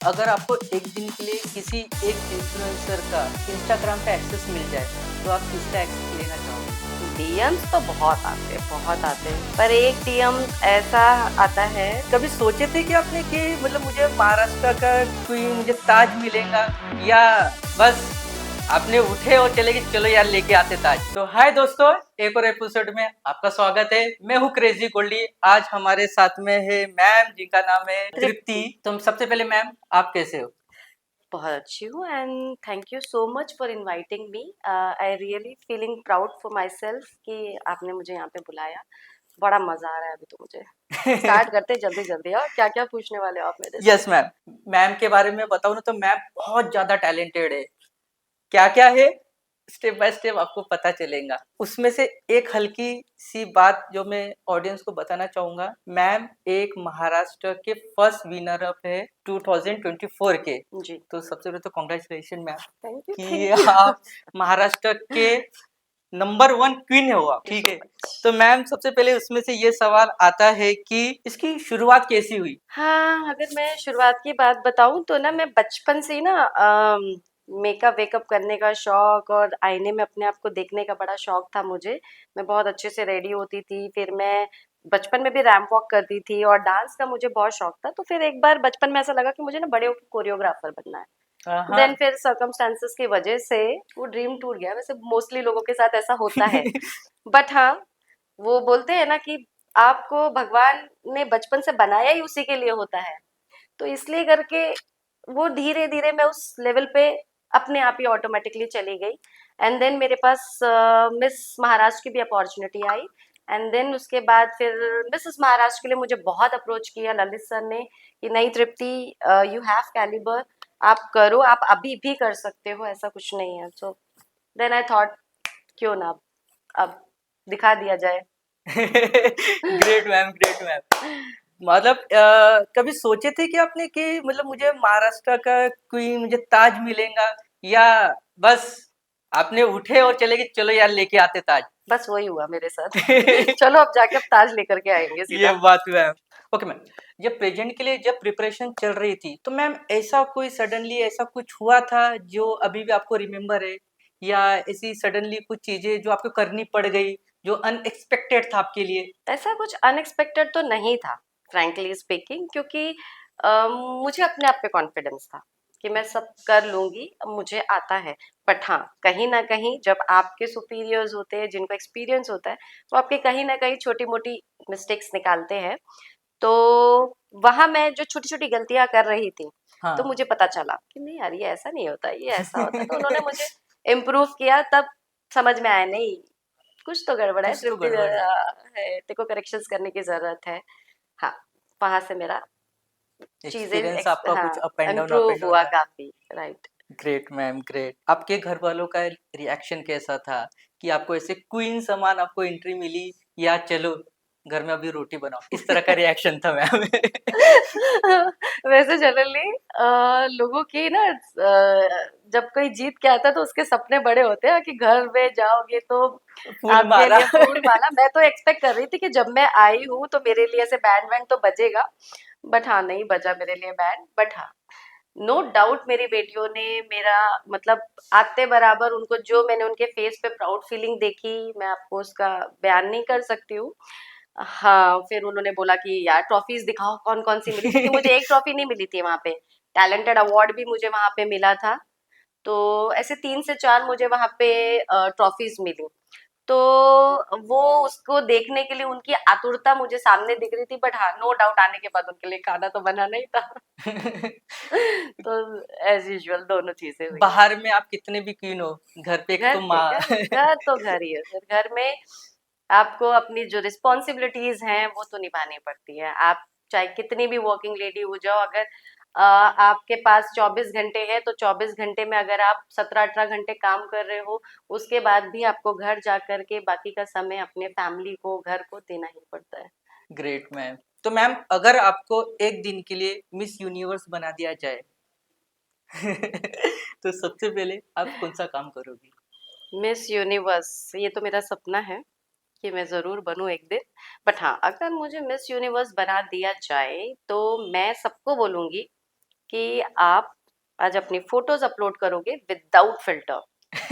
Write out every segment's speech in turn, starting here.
अगर आपको एक दिन के लिए किसी एक इन्फ्लुएंसर का इंस्टाग्राम का एक्सेस मिल जाए तो आप किसका एक्सेस लेना चाहोगे? डीएम्स तो बहुत आते हैं, पर एक डीएम ऐसा आता है। कभी सोचे थे कि आपने कि मतलब मुझे महाराष्ट्र का कोई मुझे ताज मिलेगा, या बस आपने उठे और चले कि चलो यार लेके आते ताज? तो हाय दोस्तों, एक और एपिसोड में आपका स्वागत है। मैं हूँ क्रेजी गोल्डी। आज हमारे साथ में है मैम जिनका नाम है तृप्ति। तृप्ति। तो सबसे पहले मैम, आप कैसे हो? बहुत अच्छी हूँ and thank you so much for inviting me. I really feeling proud for my self कि आपने मुझे यहाँ पे बुलाया। बड़ा मजा आ रहा है अभी तो मुझे। स्टार्ट करते हैं जल्दी जल्दी। और क्या क्या पूछने वाले हो आप मेरे से? Yes ma'am. मैम के बारे में बताऊँ ना तो मैम बहुत ज्यादा टैलेंटेड है। क्या क्या है, स्टेप बाय स्टेप आपको पता चलेगा। उसमें से एक हल्की सी बात जो मैं ऑडियंस को बताना चाहूंगा, मैम एक महाराष्ट्र के फर्स्ट विनर अप है 2024 के। जी, तो सबसे पहले तो कॉन्ग्रेचुलेशन मैम थैंक यू कि थैंक यू। आप महाराष्ट्र के नंबर 1 क्वीन हो आप, थैंक यू ठीक सो है। मच। तो मैम सबसे पहले उसमें से ये सवाल आता है कि इसकी शुरुआत कैसी हुई? हाँ, अगर मैं शुरुआत की बात बताऊँ तो ना मैं बचपन से ही ना मेकअप वेकअप करने का शौक और आईने में अपने आप को देखने का बड़ा शौक था मुझे। मैं बहुत अच्छे से रेडी होती थी, फिर मैं बचपन में भी रैंप वॉक करती थी और डांस का मुझे बहुत शौक था। तो फिर एक बार बचपन में ऐसा लगा कि मुझे ना बड़े होकर कोरियोग्राफर बनना है। हाँ। देन फिर सर्कमस्टेंसेस की वजह से वो ड्रीम टूट गया। वैसे मोस्टली लोगों के साथ ऐसा होता है। बट हाँ, वो बोलते हैं ना कि आपको भगवान ने बचपन से बनाया ही उसी के लिए होता है। तो इसलिए करके वो धीरे धीरे मैं उस लेवल पे अपने आप ही ऑटोमेटिकली चली गई। एंड देन मेरे पास मिस महाराष्ट्र की भी अपॉर्चुनिटी आई। एंड देन उसके बाद फिर मिसेस महाराष्ट्र के लिए मुझे बहुत अप्रोच किया ललित सर ने कि नहीं तृप्ति, यू हैव कैलिबर, आप करो, आप अभी भी कर सकते हो, ऐसा कुछ नहीं है। सो देन आई थॉट क्यों ना अब दिखा दिया जाए। Great ma'am, great ma'am. मतलब कभी सोचे थे कि आपने कि मतलब मुझे महाराष्ट्र का कोई मुझे ताज मिलेगा, या बस आपने उठे और चले कि चलो यार लेके आते ताज? बस वही हुआ मेरे साथ। चलो अब जाके अब ताज लेकर के आएंगे ये सीधा। बात मैम। ओके मैम, जब प्रेजेंट के लिए जब प्रिपरेशन चल रही थी तो मैम ऐसा कोई सडनली ऐसा कुछ हुआ था जो अभी भी आपको रिमेम्बर है, या ऐसी सडनली कुछ चीजें जो आपको करनी पड़ गई जो अनएक्सपेक्टेड था आपके लिए? ऐसा कुछ अनएक्सपेक्टेड तो नहीं था, फ्रैंकली स्पीकिंग, क्योंकि मुझे अपने आप पे कॉन्फिडेंस था कि मैं सब कर लूंगी, मुझे आता है। बट हाँ, कहीं ना कहीं जब आपके सुपीरियर्स होते हैं जिनको एक्सपीरियंस होता है, वो आपके कहीं ना कहीं छोटी मोटी मिस्टेक्स निकालते हैं। तो वहां मैं जो छोटी छोटी गलतियां कर रही थी, तो हाँ। मुझे पता चला कि नहीं यार, ये ऐसा नहीं होता, ये ऐसा होता है। तो उन्होंने मुझे इम्प्रूव किया, तब समझ में आया नहीं, कुछ तो गड़बड़ है कुछ तो तृप्ति, गड़बड़ है। है, तेरे को करेक्शंस करने की जरूरत है। हाँ, वहां से मेरा चीजें एक्सपीरियंस आपका हाँ कुछ up and down, up improve and down हुआ रहा। काफी। राइट। Great ma'am, great. आपके घर वालों का रिएक्शन कैसा था कि आपको ऐसे क्वीन समान आपको एंट्री मिली, या चलो घर में अभी रोटी बनाओ, इस तरह का रिएक्शन था मैम? वैसे जनरली लोगों की ना, जब कोई जीत के आता है तो उसके सपने बड़े होते हैं कि घर में जाओगे तो फूल आपके माला। लिए फूल माला। मैं तो एक्सपेक्ट कर रही थी कि जब मैं आई हूँ तो मेरे लिए ऐसे बैंड वैंड तो बजेगा। बट हाँ, नहीं बजा मेरे लिए बैंड। बट हाँ, नो डाउट मेरी बेटियों ने मेरा मतलब आते बराबर उनको जो मैंने उनके फेस पे प्राउड फीलिंग देखी, मैं आपको उसका बयान नहीं कर सकती हूँ। हाँ, फिर उन्होंने बोला कि यार ट्रॉफीज दिखाओ कौन कौन सी मिली, क्योंकि मुझे एक ट्रॉफी नहीं मिली थी वहां पे। टैलेंटेड अवार्ड भी मुझे वहां पे मिला था। तो ऐसे 3 से 4 मुझे वहां पे ट्रॉफीज मिली। तो वो उसको देखने के लिए उनकी आतुरता मुझे सामने दिख रही थी। बट हाँ, नो डाउट आने के बाद उनके लिए खाना तो बना नहीं था। तो एज यूजुअल दोनों चीजें हुई। बाहर में आप कितने भी क्वीन हो, घर पे एक घर तो पे माँ। घर घर तो घर ही है फिर। घर में आपको अपनी जो रिस्पॉन्सिबिलिटीज हैं वो तो निभानी पड़ती है। आप चाहे कितनी भी वर्किंग लेडी हो जाओ, अगर आपके पास 24 घंटे है तो 24 घंटे में अगर आप 17-18 घंटे काम कर रहे हो, उसके बाद भी आपको घर जा करके बाकी का समय अपने फैमिली को, घर को देना ही पड़ता है। Great ma'am. तो मैम अगर आपको एक दिन के लिए मिस यूनिवर्स बना दिया जाए तो सबसे पहले आप कौन सा काम करोगी? मिस यूनिवर्स, ये तो मेरा सपना है कि मैं ज़रूर बनूँ एक दिन। बट हाँ, अगर मुझे मिस यूनिवर्स बना दिया जाए, तो मैं सबको बोलूँगी कि आप आज अपनी फोटोज अपलोड करोगे विदाउट फिल्टर।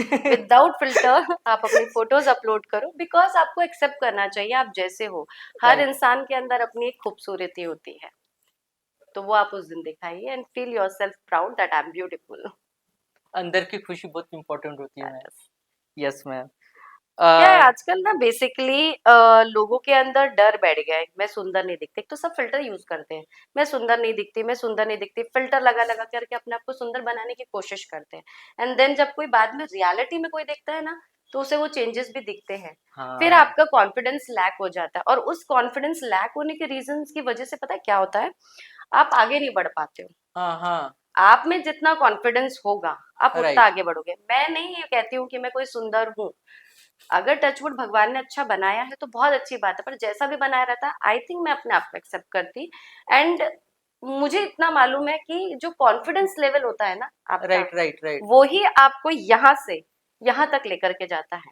विदाउट फिल्टर आप अपनी फोटोज अपलोड करो, बिकॉज आपको एक्सेप्ट करना चाहिए आप जैसे हो। हर राइट, इंसान के अंदर अपनी एक खूबसूरती होती है, तो वो आप उस दिन दिखाइए and feel your self proud that I am beautiful. अंदर की खुशी बहुत इम्पोर्टेंट होती है मैम। Yes ma'am. क्या है आजकल ना बेसिकली लोगों के अंदर डर बैठ गया है, मैं सुंदर नहीं दिखती। एक तो सब फिल्टर यूज करते हैं, मैं सुंदर नहीं दिखती, मैं सुंदर नहीं दिखती, फिल्टर लगा लगा करके अपने आप को सुंदर बनाने की कोशिश करते हैं। एंड देन जब कोई बाद में रियलिटी में कोई देखता है ना, तो उसे वो चेंजेस भी दिखते हैं। फिर हाँ, आपका कॉन्फिडेंस लैक हो जाता है, और उस कॉन्फिडेंस लैक होने के रीजन की वजह से पता है क्या होता है, आप आगे नहीं बढ़ पाते हो। हाँ, हाँ, आप में जितना कॉन्फिडेंस होगा आप उतना राइट, आगे बढ़ोगे। मैं नहीं ये कहती हूँ कि मैं कोई सुंदर हूँ, अगर टचवुड भगवान ने अच्छा बनाया है तो बहुत अच्छी बात है, पर जैसा भी बनाया रहता आई थिंक मैं अपने आप को एक्सेप्ट करती। एंड मुझे इतना मालूम है कि जो कॉन्फिडेंस लेवल होता है ना आपका, राइट, राइट, राइट, वो ही आपको यहाँ से यहाँ तक लेकर के जाता है।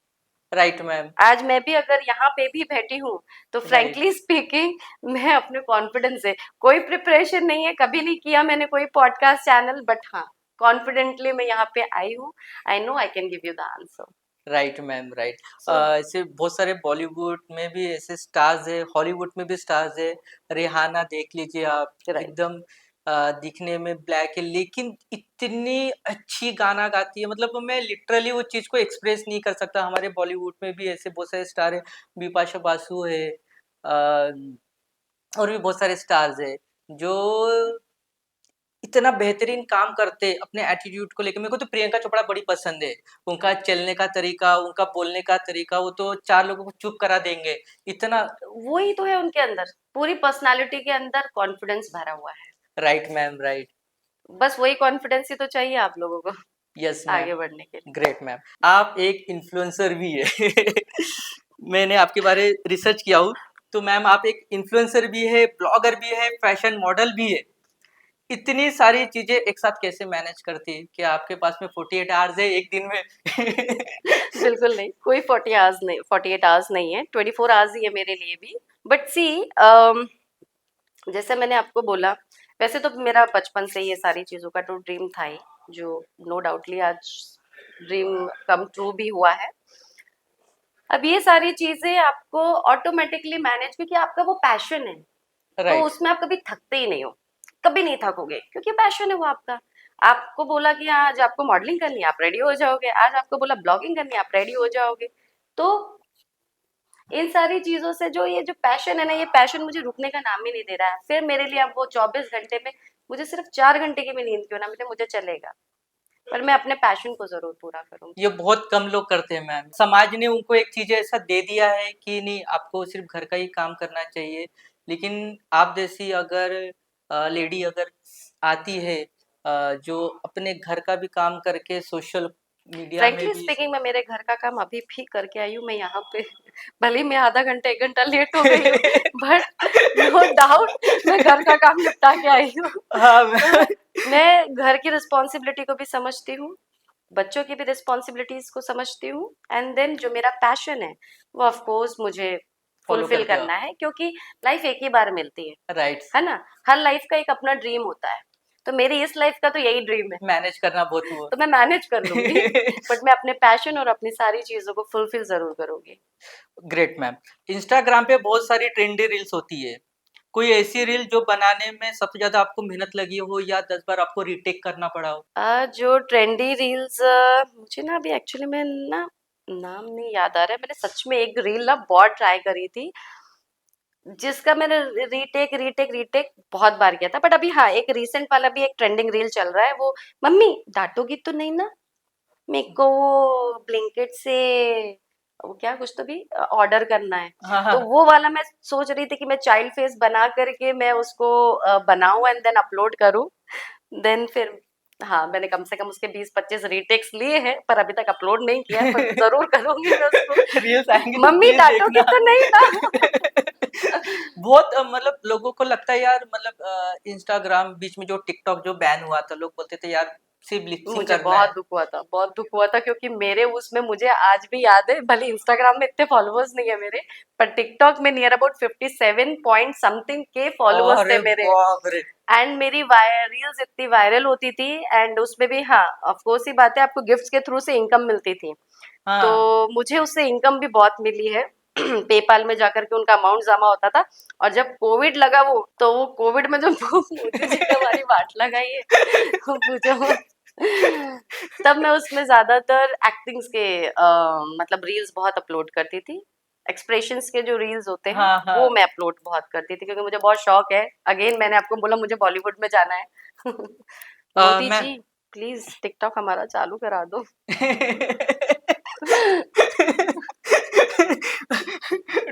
राइट मैम, आज मैं भी अगर यहाँ पे भी बैठी हूँ, तो राइट। फ्रेंकली स्पीकिंग मैं अपने कॉन्फिडेंस से, कोई प्रिपरेशन नहीं है, कभी नहीं किया मैंने कोई पॉडकास्ट चैनल, बट हाँ कॉन्फिडेंटली मैं यहाँ पे आई हूँ। I know I can give you the answer. Right ma'am, right. So ऐसे बहुत सारे बॉलीवुड में भी ऐसे स्टार्स है, हॉलीवुड में भी स्टार्स है। रिहाना देख लीजिए आप, राइट, एकदम दिखने में ब्लैक है लेकिन इतनी अच्छी गाना गाती है, मतलब मैं लिटरली वो चीज़ को एक्सप्रेस नहीं कर सकता। हमारे बॉलीवुड में भी ऐसे बहुत सारे स्टार है, बिपाशा बासु है, और भी बहुत सारे स्टार्स है जो इतना बेहतरीन काम करते अपने एटीट्यूड को लेके। मेरे को तो प्रियंका चोपड़ा बड़ी पसंद है। उनका चलने का तरीका, उनका बोलने का तरीका, वो तो 4 लोगों को चुप करा देंगे। इतना वो ही तो है उनके अंदर, पूरी पर्सनालिटी के अंदर कॉन्फिडेंस भरा हुआ है। Right ma'am, right. बस वही कॉन्फिडेंस ही तो चाहिए आप लोगों को यस मैम, आगे बढ़ने के लिए। Great ma'am. आप एक इन्फ्लुएंसर भी है। मैंने आपके बारे रिसर्च किया हूँ, तो मैम आप एक इन्फ्लुएंसर भी है, ब्लॉगर भी है, फैशन मॉडल भी है। इतनी सारी चीज़ें एक साथ कैसे मैनेज करती है? क्या आपके पास में 48 आवर्स है एक दिन में? बिल्कुल नहीं, कोई 40 आवर्स नहीं, 48 आवर्स नहीं है, 24 आवर्स ही है मेरे लिए भी। बट सी जैसे मैंने आपको बोला, वैसे तो मेरा बचपन से ये सारी चीजों का तो ड्रीम था ही, जो नो डाउटली आज ड्रीम कम ट्रू भी हुआ है। अब ये सारी चीजें आपको ऑटोमेटिकली मैनेज, क्योंकि आपका वो पैशन है, तो राइट, उसमें आप कभी थकते ही नहीं हो, कभी नहीं थकोगे, क्योंकि पैशन है वो आपका। आपको बोला कि आज आपको मॉडलिंग करनी है, आप रेडी हो जाओगे। आज आपको बोला ब्लॉगिंग करनी है, आप रेडी हो जाओगे। तो इन सारी चीजों से जो ये जो पैशन है ना, ये पैशन मुझे रुकने का नाम ही नहीं दे रहा है। फिर मेरे लिए अब वो 24 घंटे में मुझे सिर्फ 4 घंटे की भी नींद क्यों ना मिले, मुझे चलेगा, पर मैं अपने पैशन को जरूर पूरा करूंगी। ये बहुत कम लोग करते हैं मैम। समाज ने उनको एक चीज़ ऐसा दे दिया है कि नहीं, आपको सिर्फ घर का ही काम करना चाहिए। लेकिन आप जैसी अगर लेडी अगर आती है, जो अपने घर का भी काम करके सोशल मीडिया में फ्रेंकली भी स्पीकिंग मैं मेरे घर का काम अभी भी करके आई हूँ। मैं यहाँ पे भले ही मैं आधा घंटा 1 घंटा लेट हो गई हूँ, बट नो डाउट मैं घर का काम निपटा के आई हूँ। हाँ तो मैम। मैं घर की रिस्पॉन्सिबिलिटी को भी समझती हूँ, बच्चों की भी रिस्पॉन्सिबिलिटीज को समझती हूँ, एंड देन जो मेरा पैशन है वो ऑफ कोर्स मुझे फॉलो फुलफिल करते हो करना है, क्योंकि लाइफ एक ही बार मिलती राइट। है ना। हर लाइफ का एक अपना ड्रीम होता है, तो मेरी इस लाइफ का तो यही ड्रीम है, मैनेज करना बहुत हुआ। तो मैं मैनेज कर लूंगी। बट मैं अपने पैशन और अपनी सारी चीजों को फुलफिल जरूर करूंगी। Great ma'am. इंस्टाग्राम पे बहुत सारी ट्रेंडी रील्स होती है। कोई ऐसी रील जो बनाने में सबसे ज़्यादा आपको मेहनत लगी हो या 10 बार आपको रीटेक करना पड़ा हो? जो ट्रेंडी रील्स, मुझे ना अभी एक्चुअली में ना नाम नहीं याद आ रहा है। मैंने सच में एक रील ना बहुत ट्राई करी थी, जिसका मैंने रीटेक रीटेक रीटेक बहुत बार किया था। बट अभी हाँ, एक रिसेंट वाला भी एक ट्रेंडिंग रील चल रहा है, वो मम्मी डांटोगी तो नहीं ना, मेरे को वो ब्लिंकिट से वो क्या कुछ तो भी ऑर्डर करना है। हाँ, तो हाँ। वो वाला मैं सोच रही थी कि मैं चाइल्ड फेस बना करके मैं उसको बनाऊं एंड देन अपलोड करूं। देन फिर हाँ, मैंने कम से कम उसके 20-25 रीटेक्स लिए हैं, पर अभी तक अपलोड नहीं किया है, पर जरूर करूंगी मैं उसको। रील्स आएँगी तो मम्मी प्लीज़ डांटोगी देखना। तो नहीं ना। बहुत मतलब लोगों को लगता है यार, मतलब इंस्टाग्राम बीच में जो टिकटॉक जो बैन हुआ था, लोग बोलते थे यार से ब्लीचिंग मुझे करना है। बहुत दुख हुआ था क्योंकि मेरे उसमें मुझे आज भी याद है, भले इंस्टाग्राम में इतने फॉलोअर्स नहीं है मेरे, पर टिकटॉक में नियर अबाउट 57 पॉइंट समथिंग के फॉलोअर्स थे अरे मेरे। बाप रे। एंड मेरी रील्स इतनी वायरल होती थी, एंड उसमें भी हाँ ऑफ कोर्स ही बात है, आपको गिफ्ट्स के थ्रू से इनकम मिलती थी, तो हाँ मुझे उससे इनकम भी बहुत मिली है। पेपाल में जाकर के उनका अमाउंट जमा होता था, और जब कोविड लगा वो कोविड में जो मोदी जी ने हमारी वाट लगाई है वो पूछो मत। तब मैं उसमें ज्यादातर एक्टिंग्स के मतलब रील्स बहुत अपलोड करती थी, एक्सप्रेशंस के जो रील्स होते हैं हाँ वो हाँ। मैं अपलोड बहुत करती थी, क्योंकि मुझे बहुत शौक है। अगेन मैंने आपको बोला मुझे बॉलीवुड में जाना है। मोदी मैं जी प्लीज टिकटॉक हमारा चालू करा दो।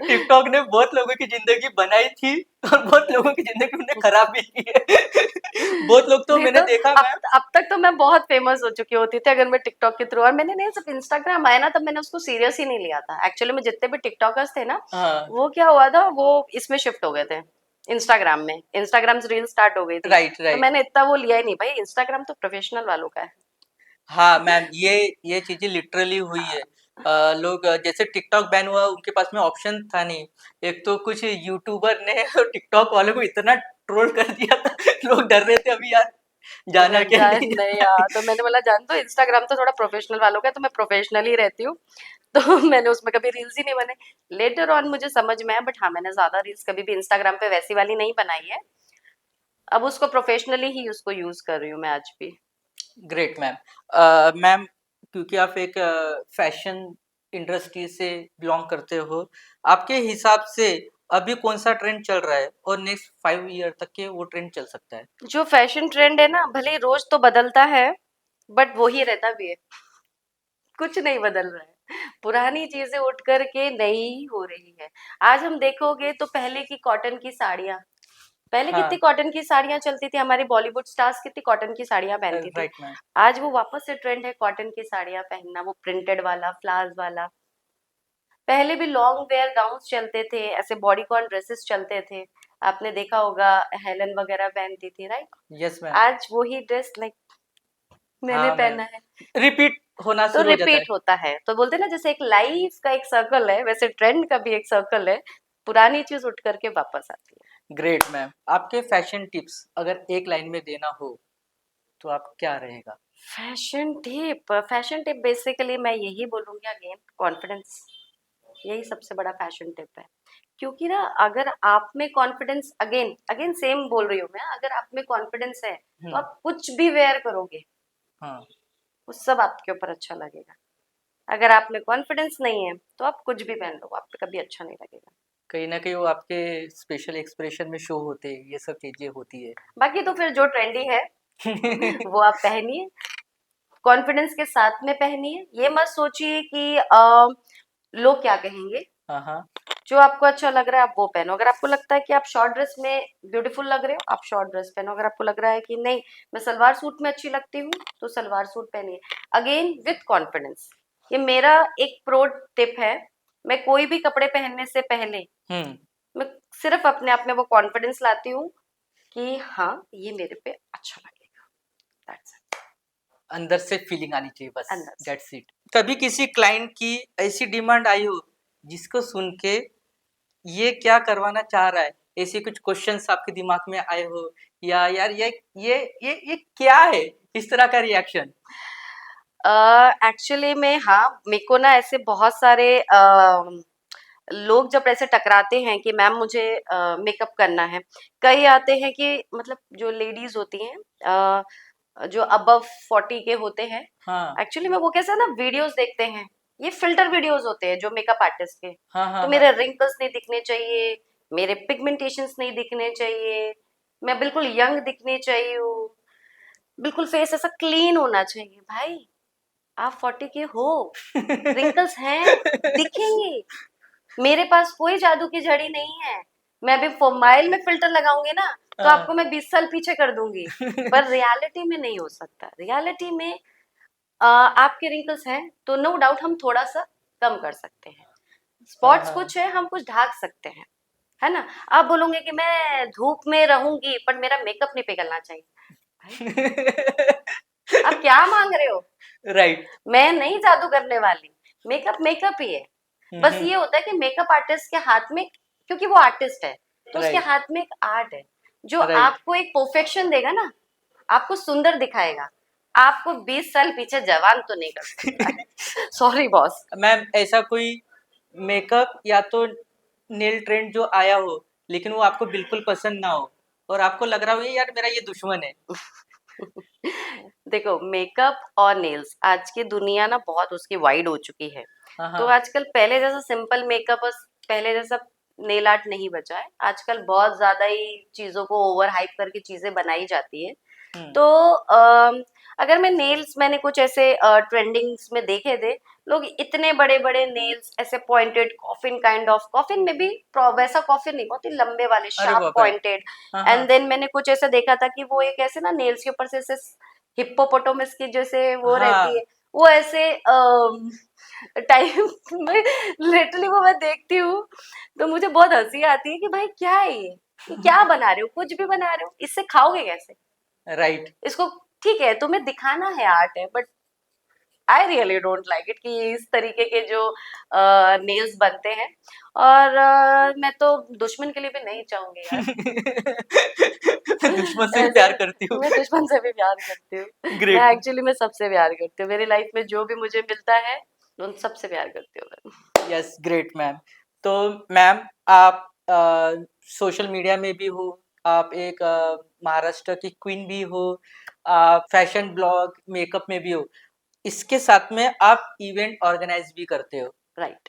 टिकटॉक ने बहुत लोगों की जिंदगी बनाई थी और बहुत लोगों की जिंदगी उन्हें खराब भी की है। बहुत लोग तो नहीं मैंने तो देखा अब मैम। अब तक तो मैं बहुत फेमस हो चुकी होती थी अगर मैं टिकटॉक के थ्रू, और मैंने नहीं, जब इंस्टाग्राम आया ना तब मैंने उसको सीरियस ही नहीं लिया था। एक्चुअली में जितने भी टिकटॉकर्स थे ना, हाँ वो क्या हुआ था, वो इसमें शिफ्ट हो गए थे, इंस्टाग्राम में। इंस्टाग्राम से रील स्टार्ट हो गई थी, राइट तो राइट। मैंने इतना वो लिया ही नहीं। भाई इंस्टाग्राम तो प्रोफेशनल वालों का है। हाँ मैम, ये चीजें लिटरली हुई है। लोग जैसे टिकटॉक बैन हुआ उनके पास में ऑप्शन था नहीं। एक तो कुछ यूट्यूबर ने टिकटॉक वालों को इतना ट्रोल कर दिया था, लोग डर रहे थे अभी यार जाना क्या नहीं नहीं जाना। यार, तो मैंने बोला जान दो, इंस्टाग्राम तो थोड़ा प्रोफेशनल वालों का है, तो मैं प्रोफेशनल ही रहती हूँ। तो मैंने उसमें कभी रील्स ही नहीं बने। लेटर ऑन मुझे समझ में आया, बट हाँ मैंने ज्यादा रील्स कभी भी इंस्टाग्राम पे वैसी वाली नहीं बनाई है। अब उसको प्रोफेशनली ही उसको यूज कर रही हूँ मैं आज भी। Great ma'am. मैम, क्योंकि आप एक फैशन इंडस्ट्री से बिलोंग करते हो, आपके हिसाब से अभी कौन सा ट्रेंड चल रहा है और नेक्स्ट 5 ईयर तक के वो ट्रेंड चल सकता है? जो फैशन ट्रेंड है ना, भले ही रोज तो बदलता है, बट वो ही रहता भी है, कुछ नहीं बदल रहा है। पुरानी चीजें उठ करके नई हो रही है। आज हम देखोगे तो पहले की कॉटन की साड़ियां, पहले कितनी हाँ कॉटन की साड़ियां चलती थी, हमारी बॉलीवुड स्टार्स कितनी कॉटन की साड़ियां पहनती थी। Right ma'am. आज वो वापस से ट्रेंड है कॉटन की साड़ियां पहनना, वो प्रिंटेड वाला, फ्लावर्स वाला। पहले भी लॉन्ग वेयर गाउन्स चलते थे, ऐसे बॉडीकॉन ड्रेसेस चलते थे, आपने देखा होगा, हेलन वगैरह पहनती थी, राइट। Yes ma'am. आज वही ड्रेस लाइक मैंने हाँ मैम, पहना है, रिपीट होना तो शुरू हो जाता है। रिपीट होता है। तो बोलते हैं ना, जैसे एक लाइफ का एक सर्कल है, वैसे ट्रेंड का भी एक सर्कल है, पुरानी चीज उठ करके वापस आती है। ग्रेट मैम, आपके फैशन टिप्स अगर एक लाइन में देना हो तो आप क्या रहेगा? फैशन टिप बेसिकली मैं यही बोलूंगी, अगेन कॉन्फिडेंस, यही सबसे बड़ा फैशन टिप है। क्योंकि ना अगर आप में कॉन्फिडेंस, अगेन अगेन सेम बोल रही हूँ मैं, अगर आप में कॉन्फिडेंस है तो हम्म। आप कुछ भी वेयर करोगे, हाँ। वो सब आपके ऊपर अच्छा लगेगा। अगर आप में कॉन्फिडेंस नहीं है तो आप कुछ भी पहन लो, आप पे कभी अच्छा नहीं लगेगा। कहीं ना कहीं वो आपके स्पेशल एक्सप्रेशन में शो होते हैं, ये सब चीजें होती है। बाकी तो फिर जो ट्रेंडी है वो आप पहनिए, कॉन्फिडेंस के साथ में पहनिए। ये मत सोचिए कि लोग क्या कहेंगे। हाँ हाँ। जो आपको अच्छा लग रहा है आप वो पहनो। अगर आपको लगता है कि आप शॉर्ट ड्रेस में ब्यूटीफुल लग रहे हो, आप शॉर्ट ड्रेस पहनो। अगर आपको लग रहा है कि नहीं मैं सलवार सूट में अच्छी लगती हूँ, तो सलवार सूट पहनिए, अगेन विथ कॉन्फिडेंस। ये मेरा एक प्रो टिप है, मैं कोई भी कपड़े पहनने से पहले हम्म। मैं सिर्फ अपने आप में वो कॉन्फिडेंस लाती हूँ कि हाँ ये मेरे पे अच्छा लगेगा। That's it. अंदर से फीलिंग आनी चाहिए बस। अंदर से। That's it. कभी किसी क्लाइंट की ऐसी डिमांड आई हो जिसको सुन के ये क्या करवाना चाह रहा है, ऐसे कुछ क्वेश्चंस आपके दिमाग में आए हो, या यार ये क्या है, इस तरह का रिएक्शन? एक्चुअली में हाँ, मेरे को ना ऐसे बहुत सारे लोग जब ऐसे टकराते हैं कि मैम मुझे मेकअप करना है। कई आते हैं कि मतलब जो लेडीज होती हैं जो अबव 40 के होते हैं, हाँ एक्चुअली में वो कैसा ना वीडियोस देखते हैं, ये फिल्टर वीडियोस होते हैं जो मेकअप आर्टिस्ट के। हाँ हाँ तो हाँ। मेरे रिंकल्स नहीं दिखने चाहिए, मेरे पिगमेंटेशंस नहीं दिखने चाहिए, मैं बिल्कुल यंग दिखनी चाहिए, बिल्कुल फेस ऐसा क्लीन होना चाहिए। भाई आप 40 के हो, रिंकल्स हैं, दिखेंगे। मेरे पास कोई जादू की झड़ी नहीं है, मैं अभी फोमाइल में फिल्टर लगाऊंगी ना तो हाँ। आपको मैं 20 साल पीछे कर दूंगी, पर रियलिटी में नहीं हो सकता। रियलिटी में आपके रिंकल्स हैं तो नो डाउट हम थोड़ा सा कम कर सकते हैं, हाँ स्पॉट्स हाँ। कुछ है हम कुछ ढाक सकते हैं, है ना। आप बोलोगे कि मैं धूप में रहूंगी पर मेरा मेकअप नहीं पिघलना चाहिए, भाई आप क्या क्या मांग रहे हो? राइट। मैं नहीं जादू करने वाली, मेकअप मेकअप ही है। बस ये होता है कि मेकअप आर्टिस्ट के हाथ में, क्योंकि वो आर्टिस्ट है, तो उसके राइट। हाथ में एक आर्ट है जो राइट। आपको एक परफेक्शन देगा ना, आपको सुंदर दिखाएगा। आपको 20 साल पीछे जवान तो नहीं कर सकता है। Sorry boss. मैम ऐसा कोई मेकअप या तो नेल ट्रेंड जो आया हो लेकिन वो आपको बिल्कुल पसंद ना हो और आपको लग रहा हो ये यार मेरा ये दुश्मन है। देखो, मेकअप और नेल्स आज की दुनिया ना बहुत उसकी वाइड हो चुकी है। हाँ तो हाँ। आजकल पहले जैसा सिंपल मेकअप और पहले जैसा नेल आर्ट नहीं बचा है। आजकल बहुत ज्यादा ही चीजों को ओवर हाइप करके चीजें बनाई जाती है। हम्म। तो अगर मैं नेल्स, मैंने कुछ ऐसे ट्रेंडिंग्स में देखे थे, लोग इतने बड़े बड़े नेल्स ऐसे pointed coffin kind of, coffin में भी वैसा कॉफिन नहीं, बहुत ही लंबे वाले अरे शार्प बाप रे। पॉइंटेड। हाँ हाँ। एंड देन मैंने कुछ ऐसा देखा था कि वो एक ऐसे ना नेल्स के ऊपर से ऐसे हिप्पोपोटामस की जैसे वो रहती हाँ। है, वो ऐसे टाइम में लिटरली वो मैं देखती हूँ तो मुझे बहुत हंसी आती है कि भाई क्या है ये क्या बना रहे हो, कुछ भी बना रहे हो, इससे खाओगे कैसे राइट। इसको? ठीक है तुम्हें दिखाना है, आर्ट है, but I really don't like it कि इस तरीके के जो नेल्स बनते हैं। और मैं तो दुश्मन के लिए भी नहीं चाहूंगी यार। दुश्मन से भी ऐसे प्यार करती हूँ। मैं दुश्मन से भी प्यार करती हूँ। मैं ग्रेट। एक्चुअली मैं सबसे प्यार करती हूँ, मेरी लाइफ में जो भी मुझे मिलता है उन सबसे प्यार करती हूँ मैं। Yes great ma'am. तो मैम आप सोशल मीडिया में भी हो, आप एक महाराष्ट्र की क्वीन भी हो, आप फैशन ब्लॉग मेकअप में भी हो, इसके साथ में आप इवेंट ऑर्गेनाइज भी करते हो राइट।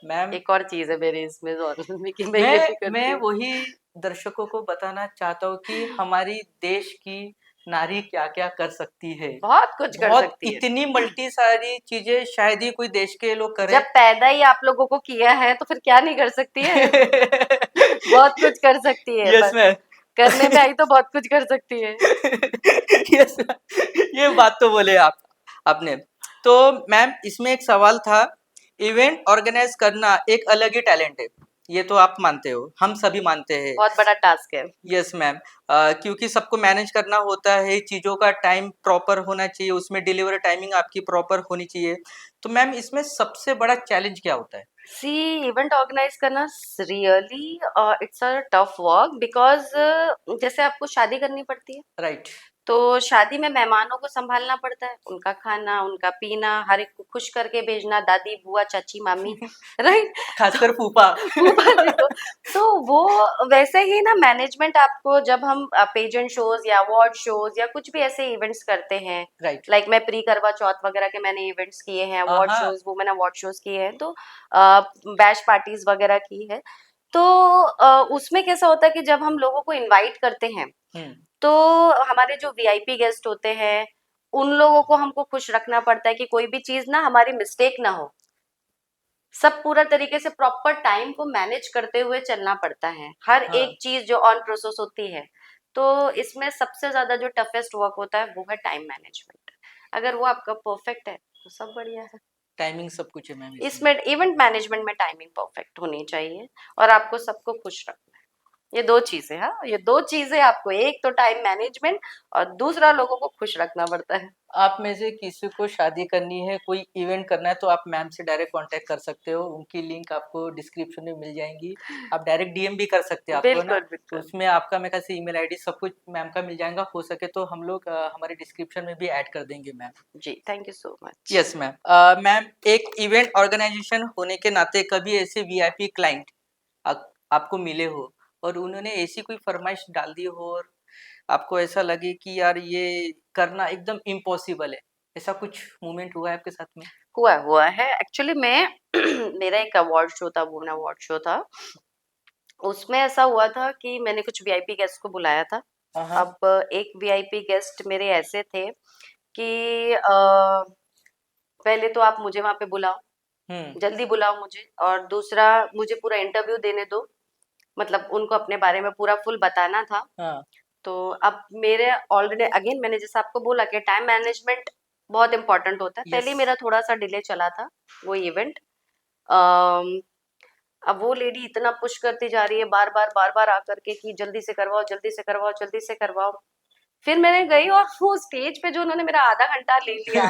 मैम। एक और चीज है मेरी इसमें जॉनर में कि मैं ये भी मैं करती हूँ। वही दर्शकों को बताना चाहता हूँ कि हमारी देश की नारी क्या क्या कर सकती है। बहुत कुछ कर बहुत सकती है। इतनी मल्टी सारी चीजें शायद ही कोई देश के लोग करें। जब पैदा ही आप लोगों को किया है तो फिर क्या नहीं कर सकती है? बहुत कुछ कर सकती है, यस बस मैम। करने पे आई तो बहुत कुछ कर सकती है। यस ये बात तो बोले आप आपने। तो मैम इसमें एक सवाल था, इवेंट ऑर्गेनाइज करना एक अलग ही टैलेंट है, ये तो आप मानते हो, हम सभी मानते हैं। बहुत बड़ा टास्क है। Yes ma'am. क्योंकि सबको मैनेज करना होता है, चीज़ों का टाइम प्रॉपर होना चाहिए, उसमें डिलीवरी टाइमिंग आपकी प्रॉपर होनी चाहिए। तो मैम इसमें सबसे बड़ा चैलेंज क्या होता है? सी, इवेंट ऑर्गेनाइज करना really it's a tough work because जैसे आपको शादी करनी पड़ती है, राइट। तो शादी में मेहमानों को संभालना पड़ता है, उनका खाना उनका पीना, हर एक को खुश करके भेजना, दादी बुआ चाची मामी, राइट। खासकर फूफा। फूफा जी को। तो वो वैसे ही ना मैनेजमेंट आपको, जब हम पेजेंट शोज या अवार्ड शोज या कुछ भी ऐसे इवेंट्स करते हैं, राइट। लाइक मैं प्री करवा चौथ वगैरह के मैंने इवेंट्स किए हैं, हाँ अवार्ड हाँ। शोज, वुमेन अवार्ड शोज किए हैं, तो बैच पार्टीज वगैरह की है। तो उसमें कैसा होता है कि जब हम लोगों को इनवाइट करते हैं, हम्म। तो हमारे जो वीआईपी गेस्ट होते हैं उन लोगों को हमको खुश रखना पड़ता है कि कोई भी चीज ना हमारी मिस्टेक ना हो। सब पूरा तरीके से प्रॉपर टाइम को मैनेज करते हुए चलना पड़ता है, हर हाँ। एक चीज जो ऑन प्रोसेस होती है। तो इसमें सबसे ज्यादा जो टफेस्ट वर्क होता है वो है टाइम मैनेजमेंट। अगर वो आपका परफेक्ट है तो सब बढ़िया है। टाइमिंग सब कुछ है मैम इसमें। इसमें इवेंट मैनेजमेंट में टाइमिंग परफेक्ट होनी चाहिए और आपको सबको खुश रखना है। ये दो चीजें, हाँ, ये दो चीजें आपको, एक तो टाइम मैनेजमेंट और दूसरा लोगों को खुश रखना पड़ता है। आप में से किसी को शादी करनी है, कोई इवेंट करना है, तो आप मैम से डायरेक्ट कांटेक्ट कर सकते हो, उनकी लिंक आपको डिस्क्रिप्शन में मिल जाएंगी। आप डायरेक्ट डीएम भी कर सकते हैं आपको ना, बिल्कुल तो बिल्कुल। उसमें आपका मेरे ख्याल से ईमेल आईडी सब कुछ मैम का मिल जाएगा। हो सके तो हम लोग हमारे डिस्क्रिप्शन में भी ऐड कर देंगे मैम। जी, thank you so much. Yes ma'am. Ma'am एक इवेंट ऑर्गेनाइजेशन होने के नाते कभी ऐसे वीआईपी क्लाइंट आपको मिले हो और उन्होंने ऐसी कोई फरमाइश डाल दी हो और आपको ऐसा लगे कि यार ये करना एकदम इम्पॉसिबल है, ऐसा कुछ मोमेंट हुआ है आपके साथ में? हुआ है एक्चुअली। मैं मेरा एक अवार्ड शो था, वुमेन अवार्ड शो था। उसमें ऐसा हुआ था कि मैंने कुछ वीआईपी गेस्ट को बुलाया था। हाँ हाँ। अब एक वीआईपी गेस्ट मेरे ऐसे थे कि पहले तो आप मुझे वहां पे बुलाओ, हम्म। जल्दी बुलाओ मुझे, और दूसरा मुझे पूरा इंटरव्यू देने दो, मतलब उनको अपने बारे में पूरा फुल बताना था। हाँ तो अब मेरे ऑलरेडी, अगेन मैंने जैसा आपको बोला कि टाइम मैनेजमेंट बहुत इंपॉर्टेंट होता है, पहले यस। ही मेरा थोड़ा सा डिले चला था वो इवेंट। अब वो लेडी इतना पुश करती जा रही है बार बार आकर के कि जल्दी से करवाओ जल्दी से करवाओ जल्दी से करवाओ। फिर मैंने गई और वो स्टेज पे जो उन्होंने मेरा आधा घंटा ले लिया,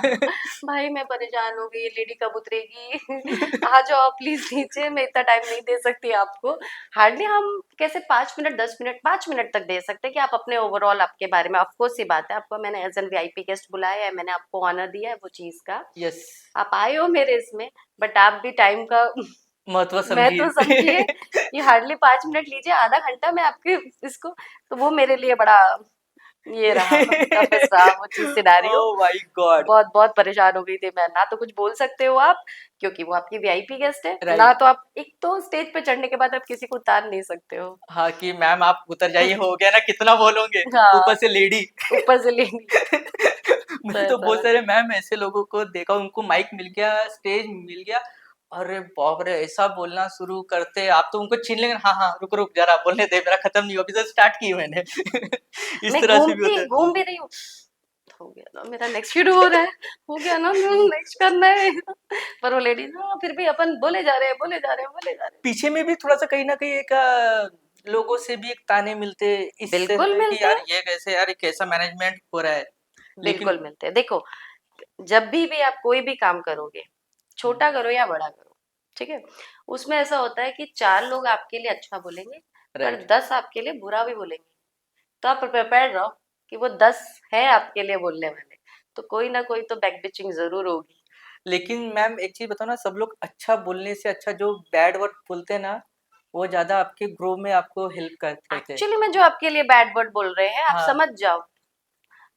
भाई मैं परेशान हो गई, ये लेडी कब उतरेगी? आ जाओ प्लीज नीचे, मैं इतना टाइम नहीं दे सकती आपको। हार्डली हम कैसे 5 मिनट 10 मिनट 5 मिनट तक दे सकते हैं कि आप अपने ओवरऑल आपके बारे में, ऑफकोर्स ये बात है, आपको मैंने एज एन वीआईपी गेस्ट बुलाया है, मैंने आपको ऑनर दिया है वो चीज का, यस, आप आए हो मेरे इसमें, बट आप भी टाइम का महत्व मैं तो समझिए समझिए। कि हार्डली 5 मिनट लीजिए, आधा घंटा मैं आपके इसको, तो वो मेरे लिए बड़ा ये रहा, टफेस्ट रहा वो चीज, सिनेरियो। Oh my God. बहुत बहुत परेशान हो गई थी मैं, ना तो कुछ बोल सकते हो आप क्योंकि वो आपकी वीआईपी गेस्ट है, ना राइट। तो आप एक तो स्टेज पे चढ़ने के बाद आप किसी को उतार नहीं सकते हो। हाँ, कि मैम आप उतर जाइए, हो गया ना, कितना बोलोगे, हाँ, ऊपर से लेडी। ऊपर से लेनी, तो मैंने तो ऐसा बहुत वाला। सारे मैम ऐसे लोगों को देखा, उनको माइक मिल गया, स्टेज मिल गया, अरे बाप रे, ऐसा बोलना शुरू करते, आप तो उनको छीन लेंगे, हाँ हाँ रुक रुक जरा बोलने दे, मेरा खत्म नहीं हुआ, अभी तो स्टार्ट की मैंने। इस मैं तरह से भी होता है। घूम भी रही हूँ, हो गया ना मेरा नेक्स्ट शुरू हो रहा है, हो गया ना नेक्स्ट करना है। पर वो लेडीज हाँ फिर भी अपन बोले जा रहे हैं, बोले जा रहे हैं, बोले जा रहे पीछे में भी थोड़ा सा कहीं ना कहीं एक लोगों से भी एक ताने मिलते हैं, इससे बिल्कुल है कि मिलते यार हैं, ये कैसे, यार ये कैसा मैनेजमेंट हो रहा है। लेकिन बिल्कुल मिलते हैं। देखो, जब भी आप कोई भी काम करोगे, छोटा करो या बड़ा करो, ठीक है, उसमें ऐसा होता है कि 4 लोग आपके लिए अच्छा बोलेंगे, पर राइट, 10 आपके लिए बुरा भी बोलेंगे, तो आप प्रिपेयर रहो कि वो 10 है आपके लिए बोलने वाले, तो कोई ना कोई तो बैक बिचिंग जरूर होगी। लेकिन मैम एक चीज बताओ ना, सब लोग अच्छा बोलने से अच्छा जो बैड वर्ड बोलते हैं ना, वो ज्यादा आपके ग्रो में आपको हेल्प करते हैं। एक्चुअली में जो आपके लिए बैड वर्ड बोल रहे हैं, आप हाँ, समझ जाओ,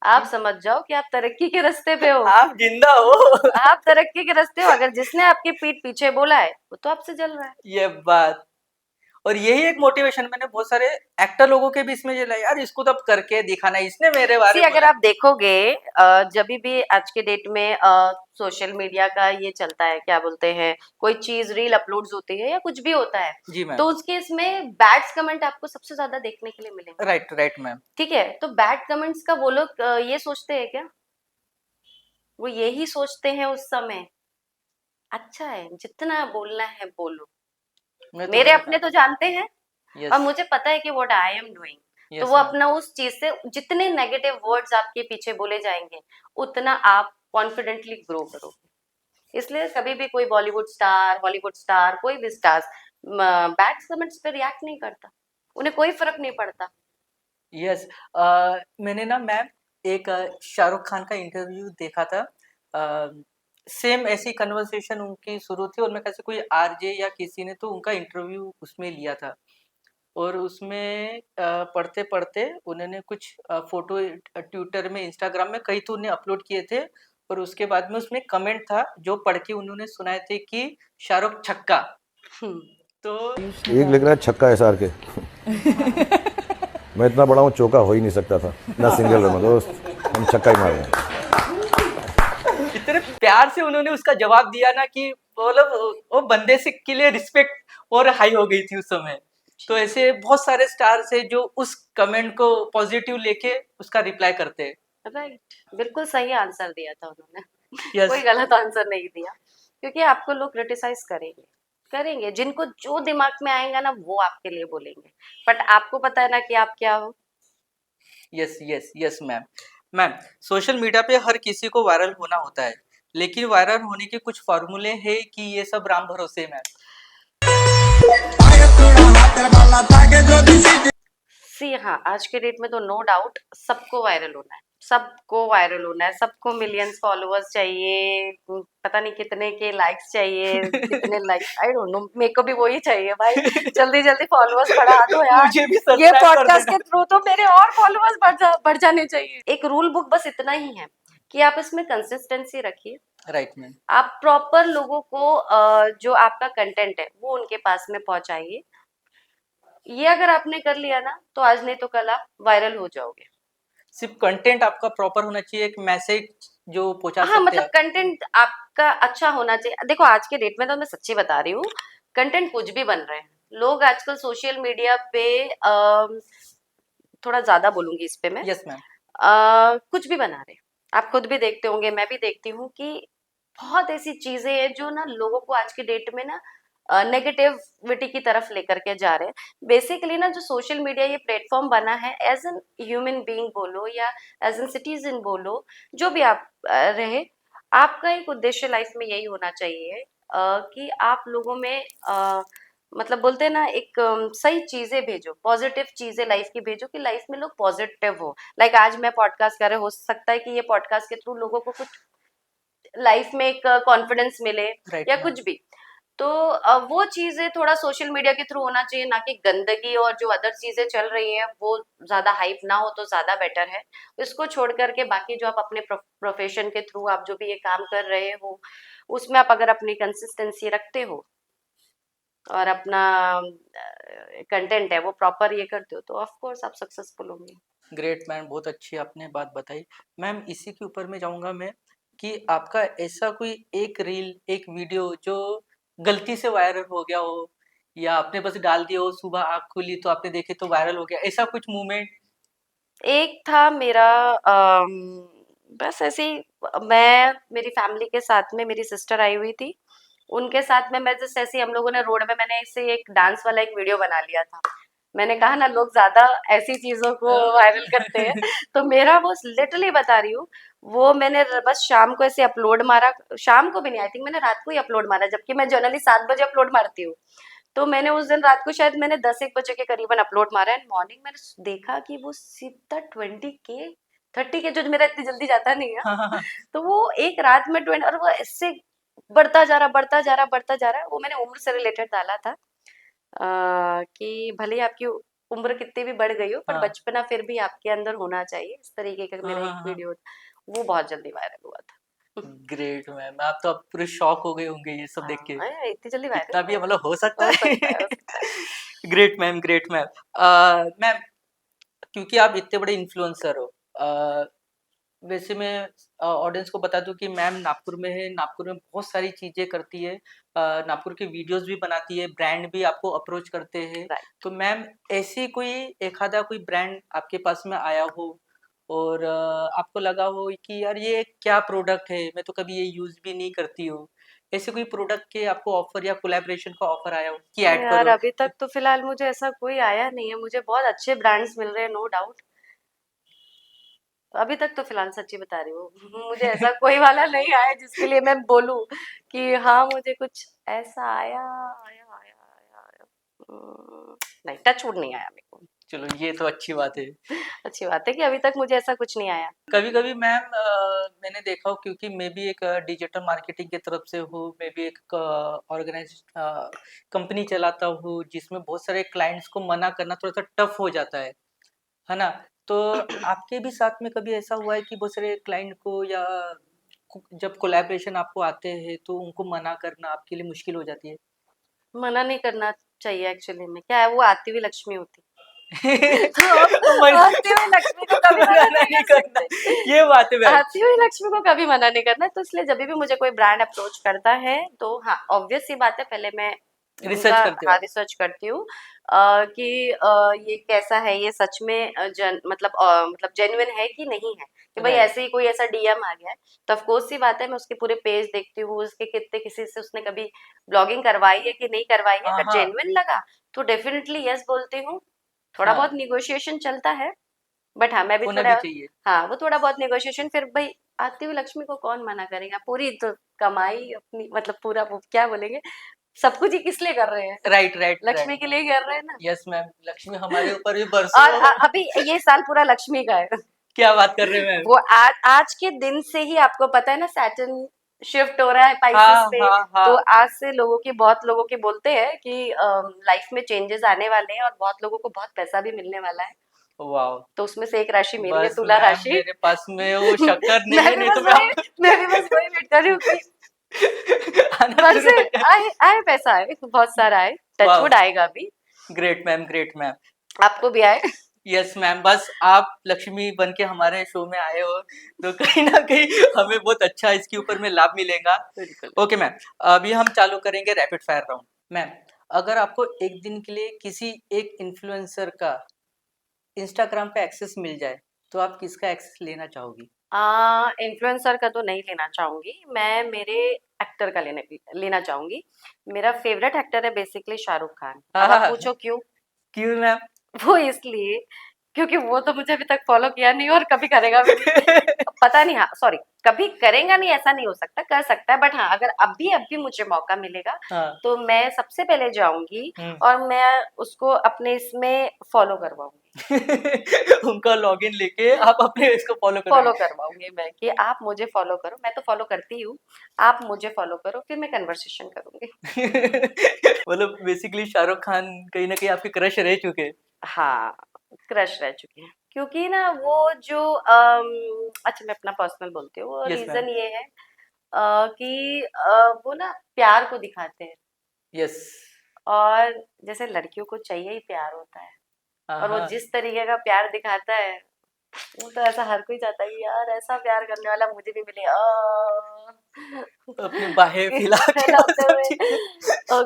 आप समझ जाओ कि आप तरक्की के रास्ते पे हो, आप जिंदा हो। आप तरक्की के रास्ते हो, अगर जिसने आपकी पीठ पीछे बोला है वो तो आपसे जल रहा है। ये बात, और यही एक मोटिवेशन मैंने बहुत सारे एक्टर लोगों के बीच में चला, यार इसको तो अब करके दिखाना है, इसने मेरे बारे सी में अगर बोला। आप देखोगे, जब भी आज के डेट में सोशल मीडिया का ये चलता है, क्या बोलते हैं, कोई चीज रील अपलोड्स होती है या कुछ भी होता है, जी मैम। तो उसके इसमें बैड्स कमेंट आपको सबसे ज्यादा देखने के लिए मिलेंगे। Right right ma'am. ठीक है, तो बैड कमेंट्स का वो लोग ये सोचते हैं क्या, वो यही सोचते हैं उस समय, अच्छा है जितना बोलना है बोलो, मैं तो मेरे वही अपने था। तो जानते हैं और यस मुझे पता है कि व्हाट आई एम डूइंग, तो यस वो मैम। अपना उस चीज से जितने नेगेटिव वर्ड्स आपके पीछे बोले जाएंगे, उतना आप कॉन्फिडेंटली ग्रो करोगे। इसलिए कभी भी कोई बॉलीवुड स्टार, हॉलीवुड स्टार, कोई भी स्टार बैड कमेंट्स पे रिएक्ट नहीं करता, उन्हें कोई फर्क नहीं पड़ता। यस, मैंने ना मैम एक शाहरुख खान का इंटरव्यू देखा था, सेम ऐसी कन्वर्सेशन उनकी शुरू थी, और मैं कैसे कोई आरजे या किसी ने तो उनका इंटरव्यू उसमें लिया था, और उसमें पढ़ते पढ़ते उन्होंने कुछ फोटो ट्विटर में, इंस्टाग्राम में कहीं तो उन्हें अपलोड किए थे, और उसके बाद में उसमें कमेंट था जो पढ़ के उन्होंने सुनाए थे कि शाहरुख छक्का। हम्म, तो एक लिख रहा है छक्का एस आर के। मैं इतना बड़ा हूँ, चौका हो ही नहीं सकता था ना सिंगल रन में, तो हम छक्का ही मार रहे हैं। इतने प्यार से उन्होंने उसका जवाब दिया ना कि मतलब वो बंदे से के लिए रिस्पेक्ट और हाई हो गई थी उस समय। तो ऐसे बहुत सारे स्टार्स है जो उस कमेंट को पॉजिटिव लेके उसका रिप्लाई करते हैं। राइट, बिल्कुल सही आंसर दिया था उन्होंने, कोई यस। गलत आंसर नहीं दिया, क्योंकि आपको लोग क्रिटिसाइज करेंगे, करेंगे, जिनको जो दिमाग में आएगा ना वो आपके लिए बोलेंगे, बट आपको पता है ना कि आप क्या हो। Yes yes yes ma'am. Ma'am, social media पे हर किसी को वायरल होना होता है, लेकिन वायरल होने के कुछ फॉर्मूले हैं कि ये सब राम भरोसे मैम? सी हाँ, आज के डेट में तो नो डाउट सबको वायरल होना है, सबको वायरल होना है, सबको मिलियंस फॉलोअर्स चाहिए, पता नहीं कितने के लाइक्स चाहिए, कितने लाइक्स आई डोंट नो, मेरे को भी वही चाहिए भाई, जल्दी जल्दी फॉलोअर्स बढ़ा दो यार, मुझे भी ये सब्सक्राइब कर पॉडकास्ट देना। के थ्रू तो मेरे और फॉलोअर्स बढ़ जाने चाहिए। एक रूल बुक बस इतना ही है कि आप इसमें कंसिस्टेंसी रखिए, राइट मैम। आप प्रॉपर लोगों को जो आपका कंटेंट है वो उनके पास में पहुंचाइए, ये अगर आपने कर लिया ना तो आज नहीं तो कल आप वायरल हो जाओगे। सिर्फ कंटेंट आपका प्रॉपर होना चाहिए, एक मैसेज जो पहुंचा हाँ, सकते हैं मतलब आप। कंटेंट आपका अच्छा होना चाहिए। देखो आज के डेट में तो मैं सच्ची बता रही हूँ, कंटेंट कुछ भी बन रहे हैं लोग आजकल सोशल मीडिया पे, थोड़ा ज्यादा बोलूंगी इस पे मैं, यस मैम। कुछ भी बना रहे हैं, आप खुद भी देखते होंगे, मैं भी देखती हूँ कि बहुत ऐसी चीजें हैं जो ना लोगों को आज के डेट में ना नेगेटिविटी की तरफ लेकर के जा रहे हैं। बेसिकली ना जो सोशल मीडिया ये प्लेटफॉर्म बना है, एज एन ह्यूमन बीइंग बोलो या एज एन सिटीजन बोलो, जो भी आप रहे, आपका एक उद्देश्य लाइफ में यही होना चाहिए कि आप लोगों में मतलब बोलते हैं ना एक सही चीजें भेजो, पॉजिटिव चीजें लाइफ की भेजो कि लाइफ में लोग पॉजिटिव हो। लाइक आज मैं पॉडकास्ट कर रहे, हो सकता है कि ये पॉडकास्ट के थ्रू लोगों को कुछ लाइफ में एक कॉन्फिडेंस मिले राइट या मैम। कुछ भी। तो वो चीजें थोड़ा सोशल मीडिया के थ्रू होना चाहिए, ना कि गंदगी और जो अदर चीजें चल रही हैं वो ज्यादा हाइप ना हो तो ज्यादा बेटर है। इसको छोड़ करके बाकी जो आप अपने प्रोफेशन के थ्रू आप जो भी ये काम कर रहे हो, उसमें आप अगर अपनी कंसिस्टेंसी रखते हो और अपना कंटेंट है वो प्रॉपर ये करते हो, तो ऑफ कोर्स आप सक्सेसफुल होंगे। ग्रेट मैम, बहुत अच्छी आपने बात बताई। मैम इसी के ऊपर मैं जाऊंगा मैं कि आपका ऐसा कोई एक रील, एक वीडियो जो गलती से वायरल हो गया हो, या आपने बस डाल दिया हो, सुबह आँख खुली तो आपने देखे तो वायरल हो गया, ऐसा कुछ मूवमेंट? एक था मेरा बस ऐसे ही, मैं मेरी फैमिली के साथ में, मेरी सिस्टर आई हुई थी, उनके साथ में मैं जस्ट ऐसे ही हम लोगों ने रोड में, मैंने ऐसे एक डांस वाला एक वीडियो बना लिया था। मैंने कहा ना लोग ज्यादा ऐसी चीजों को वायरल करते हैं, तो मेरा वो लिटरली बता रही हूँ, वो मैंने बस शाम को ऐसे अपलोड मारा, शाम को भी नहीं, आई थिंक मैंने रात को ही अपलोड मारा, जबकि मैं जनरली 7 बजे अपलोड मारती हूँ। तो मैंने उस दिन रात को शायद मैंने 10-1 बजे के करीबन अपलोड मारा, एंड मॉर्निंग मैंने देखा कि वो सीधा 20K 30K, जो मेरा इतनी जल्दी जाता नहीं है। हाँ हाँ हाँ। तो वो एक रात में 20, और वो ऐसे बढ़ता जा रहा, बढ़ता जा रहा, बढ़ता जा रहा है। वो मैंने उम्र से रिलेटेड डाला था कि भले ही आपकी उम्र कितनी भी बढ़ गई हो, पर हाँ बचपना फिर भी आपके अंदर होना चाहिए, इस तरीके का हाँ मेरा हाँ एक हाँ। वीडियो वो बहुत जल्दी वायरल हुआ था। ग्रेट मैम, आप तो अब पूरे शॉक हो गए होंगे ये सब देख के, इतनी जल्दी वायरल इतना भी हुआ, मतलब हो सकता हो है। सकता है, हो सकता है। Great ma'am, great ma'am. Ma'am क्योंकि आप इतने बड़े इन्फ्लुएंसर हो, वैसे मैं ऑडियंस को बता दूं कि मैम नागपुर में है, नागपुर में बहुत सारी चीज़ें करती है, नागपुर के वीडियोस भी बनाती है, ब्रांड भी आपको अप्रोच करते हैं। राइट। तो मैम ऐसी कोई एक आधा कोई ब्रांड आपके पास में आया हो और आपको लगा हो कि यार ये क्या प्रोडक्ट है, मैं तो कभी ये यूज़ भी नहीं करती हूँ, ऐसे कोई प्रोडक्ट के आपको ऑफर या कोलैबोरेशन का ऑफर आया हो कि ऐड यार करो? अभी तक तो फिलहाल मुझे ऐसा कोई आया नहीं है, मुझे बहुत अच्छे ब्रांड्स मिल रहे हैं, नो डाउट। अभी तक तो फिलहाल सच्ची बता रही हूँ, मुझे ऐसा कोई वाला नहीं आया जिसके लिए मैं बोलूं कि हाँ मुझे कुछ ऐसा आया आया आया आया, आया। नहीं, टचवुड नहीं आया मेरे को। चलो ये तो अच्छी बात है। अच्छी बात है कि अभी तक मुझे ऐसा कुछ नहीं आया। कभी-कभी मैम मैंने देखा हो, क्योंकि मैं भी एक डिजिटल मार्केटिंग की तरफ से हूँ, मैं भी एक कंपनी चलाता हूँ जिसमें बहुत सारे क्लाइंट्स को मना करना थोड़ा-सा टफ हो जाता है ना? तो आपके भी साथ में कभी ऐसा हुआ है कि बहुत सारे क्लाइंट को या जब कोलैबोरेशन आपको आते हैं तो उनको मना करना आपके लिए मुश्किल हो जाती है? मना नहीं करना चाहिए एक्चुअली में, क्या है वो आती हुई लक्ष्मी होती है। तो तो आप आती हुई लक्ष्मी को कभी मना मना नहीं नहीं कर करना, सकते। ये बात है मैम। आती हुई लक्ष्मी को कभी मना नहीं करना है, तो इसलिए जब भी मुझे कोई ब्रांड अप्रोच करता है तो हाँ ऑब्वियस सी बात है, पहले मैं उनका रिसर्च करते हो हाँ आप? रिसर्च करती हूँ कि ये कैसा है, ये सच में मतलब जेन्युइन है कि नहीं है, कि भाई राइट। ऐसे ही कोई ऐसा डीएम आ गया है तो ऑफ कोर्स सी बात है मैं उसके पूरे पेज देखती हूँ, उसके कितने किसी से उसने कभी ब्लॉगिंग करवाई है कि नहीं करवाई है, हाँ, अगर हाँ, जेन्युइन लगा तो डेफिनेटली यस बोलती हूँ। थोड़ा बहुत हाँ, निगोशिएशन चलता है, बट हाँ मैं भी होना थोड़ा, भी चाहिए। हाँ वो थोड़ा बहुत नेगोशिएशन, फिर भाई आती हुई लक्ष्मी को कौन मना करेगा, पूरी तो कमाई अपनी, मतलब पूरा वो क्या बोलेंगे, सब कुछ ही किस लिए कर रहे हैं, राइट, राइट, राइट। लक्ष्मी के लिए ही कर रहे हैं ना। यस मैम, लक्ष्मी हमारे ऊपर भी और बरसो। अभी ये साल पूरा लक्ष्मी का है। क्या बात कर रहे हैं मैम? वो आज के दिन से ही आपको पता है ना, सैटर्न शिफ्ट हो रहा है पाइसेस हाँ, पे, हाँ, तो हाँ। आज से लोगों की, बहुत लोगों के बोलते हैं कि लाइफ में चेंजेस आने वाले हैं और बहुत लोगों को बहुत पैसा भी मिलने वाला है, वाओ! तो उसमें से एक राशि मेरी है, बस तुला मैम राशि। मेरे पास में वो शक्कर नहीं मैं है, भी नहीं तो बस मैं वही आपको मैं भी बस वही वेट कर रही हूँ कि आना बस शुरू हो जाए। आए आए पैसा आए, बहुत सारा आए, वाओ! टचवुड आएगा अभी, ग्रेट मैम, ग्रेट मैम। आपको भी आए। यस मैम, बस आप लक्ष्मी बन के हमारे शो में आए हो, तो कहीं न कहीं हमें बहुत अच्छा इसके ऊपर में लाभ मिलेगा। बिल्कुल। ओके मैम, अभी हम चालू करेंगे रैपिड फायर राउंड। मैम, अगर आपको 1 दिन के लिए किसी एक इन्फ्लुएंसर का इंस्टाग्राम का एक्सेस मिल जाए, तो आप किसका एक्सेस लेना चाहोगी? इन्फ्लुएंसर का तो नहीं लेना चाहूंगी मैं, मेरे एक्टर का लेना चाहूंगी। मेरा फेवरेट एक्टर है बेसिकली शाहरुख खान। हाँ अब हाँ आप हाँ, पूछो क्यों? क्यों मैम? वो इसलिए क्योंकि वो तो मुझे अभी तक फॉलो किया नहीं और कभी करेगा भी नहीं। पता नहीं, हाँ सॉरी, कभी करेगा नहीं ऐसा नहीं हो सकता, कर सकता है, बट हाँ अगर अभी मुझे मौका मिलेगा हाँ। तो मैं सबसे पहले जाऊंगी और मैं उसको अपने इसमें फॉलो करवाऊंगी। उनका लॉगिन लेके आप अपने इसको फॉलो फॉलो करोगे? करवाऊंगी मैं कि आप मुझे फॉलो करो, मैं तो फॉलो करती हूँ, आप मुझे फॉलो करो, फिर मैं कन्वर्सेशन करूंगी। मतलब बेसिकली शाहरुख खान कहीं ना कहीं आपके क्रश रह चुके। हाँ, क्रश रह चुके हैं क्योंकि ना वो जो अच्छा मैं अपना पर्सनल बोलती हूँ, वो यस मैम। रीजन ये है कि वो ना प्यार को दिखाते हैं यस। और जैसे लड़कियों को चाहिए ही प्यार होता है हाँ और वो हाँ। जिस तरीके का प्यार दिखाता है वो तो ऐसा हर कोई चाहता है कि यार ऐसा प्यार करने वाला मुझे भी मिले। अपनी बाहें फैला के वो फैलाते सब हुए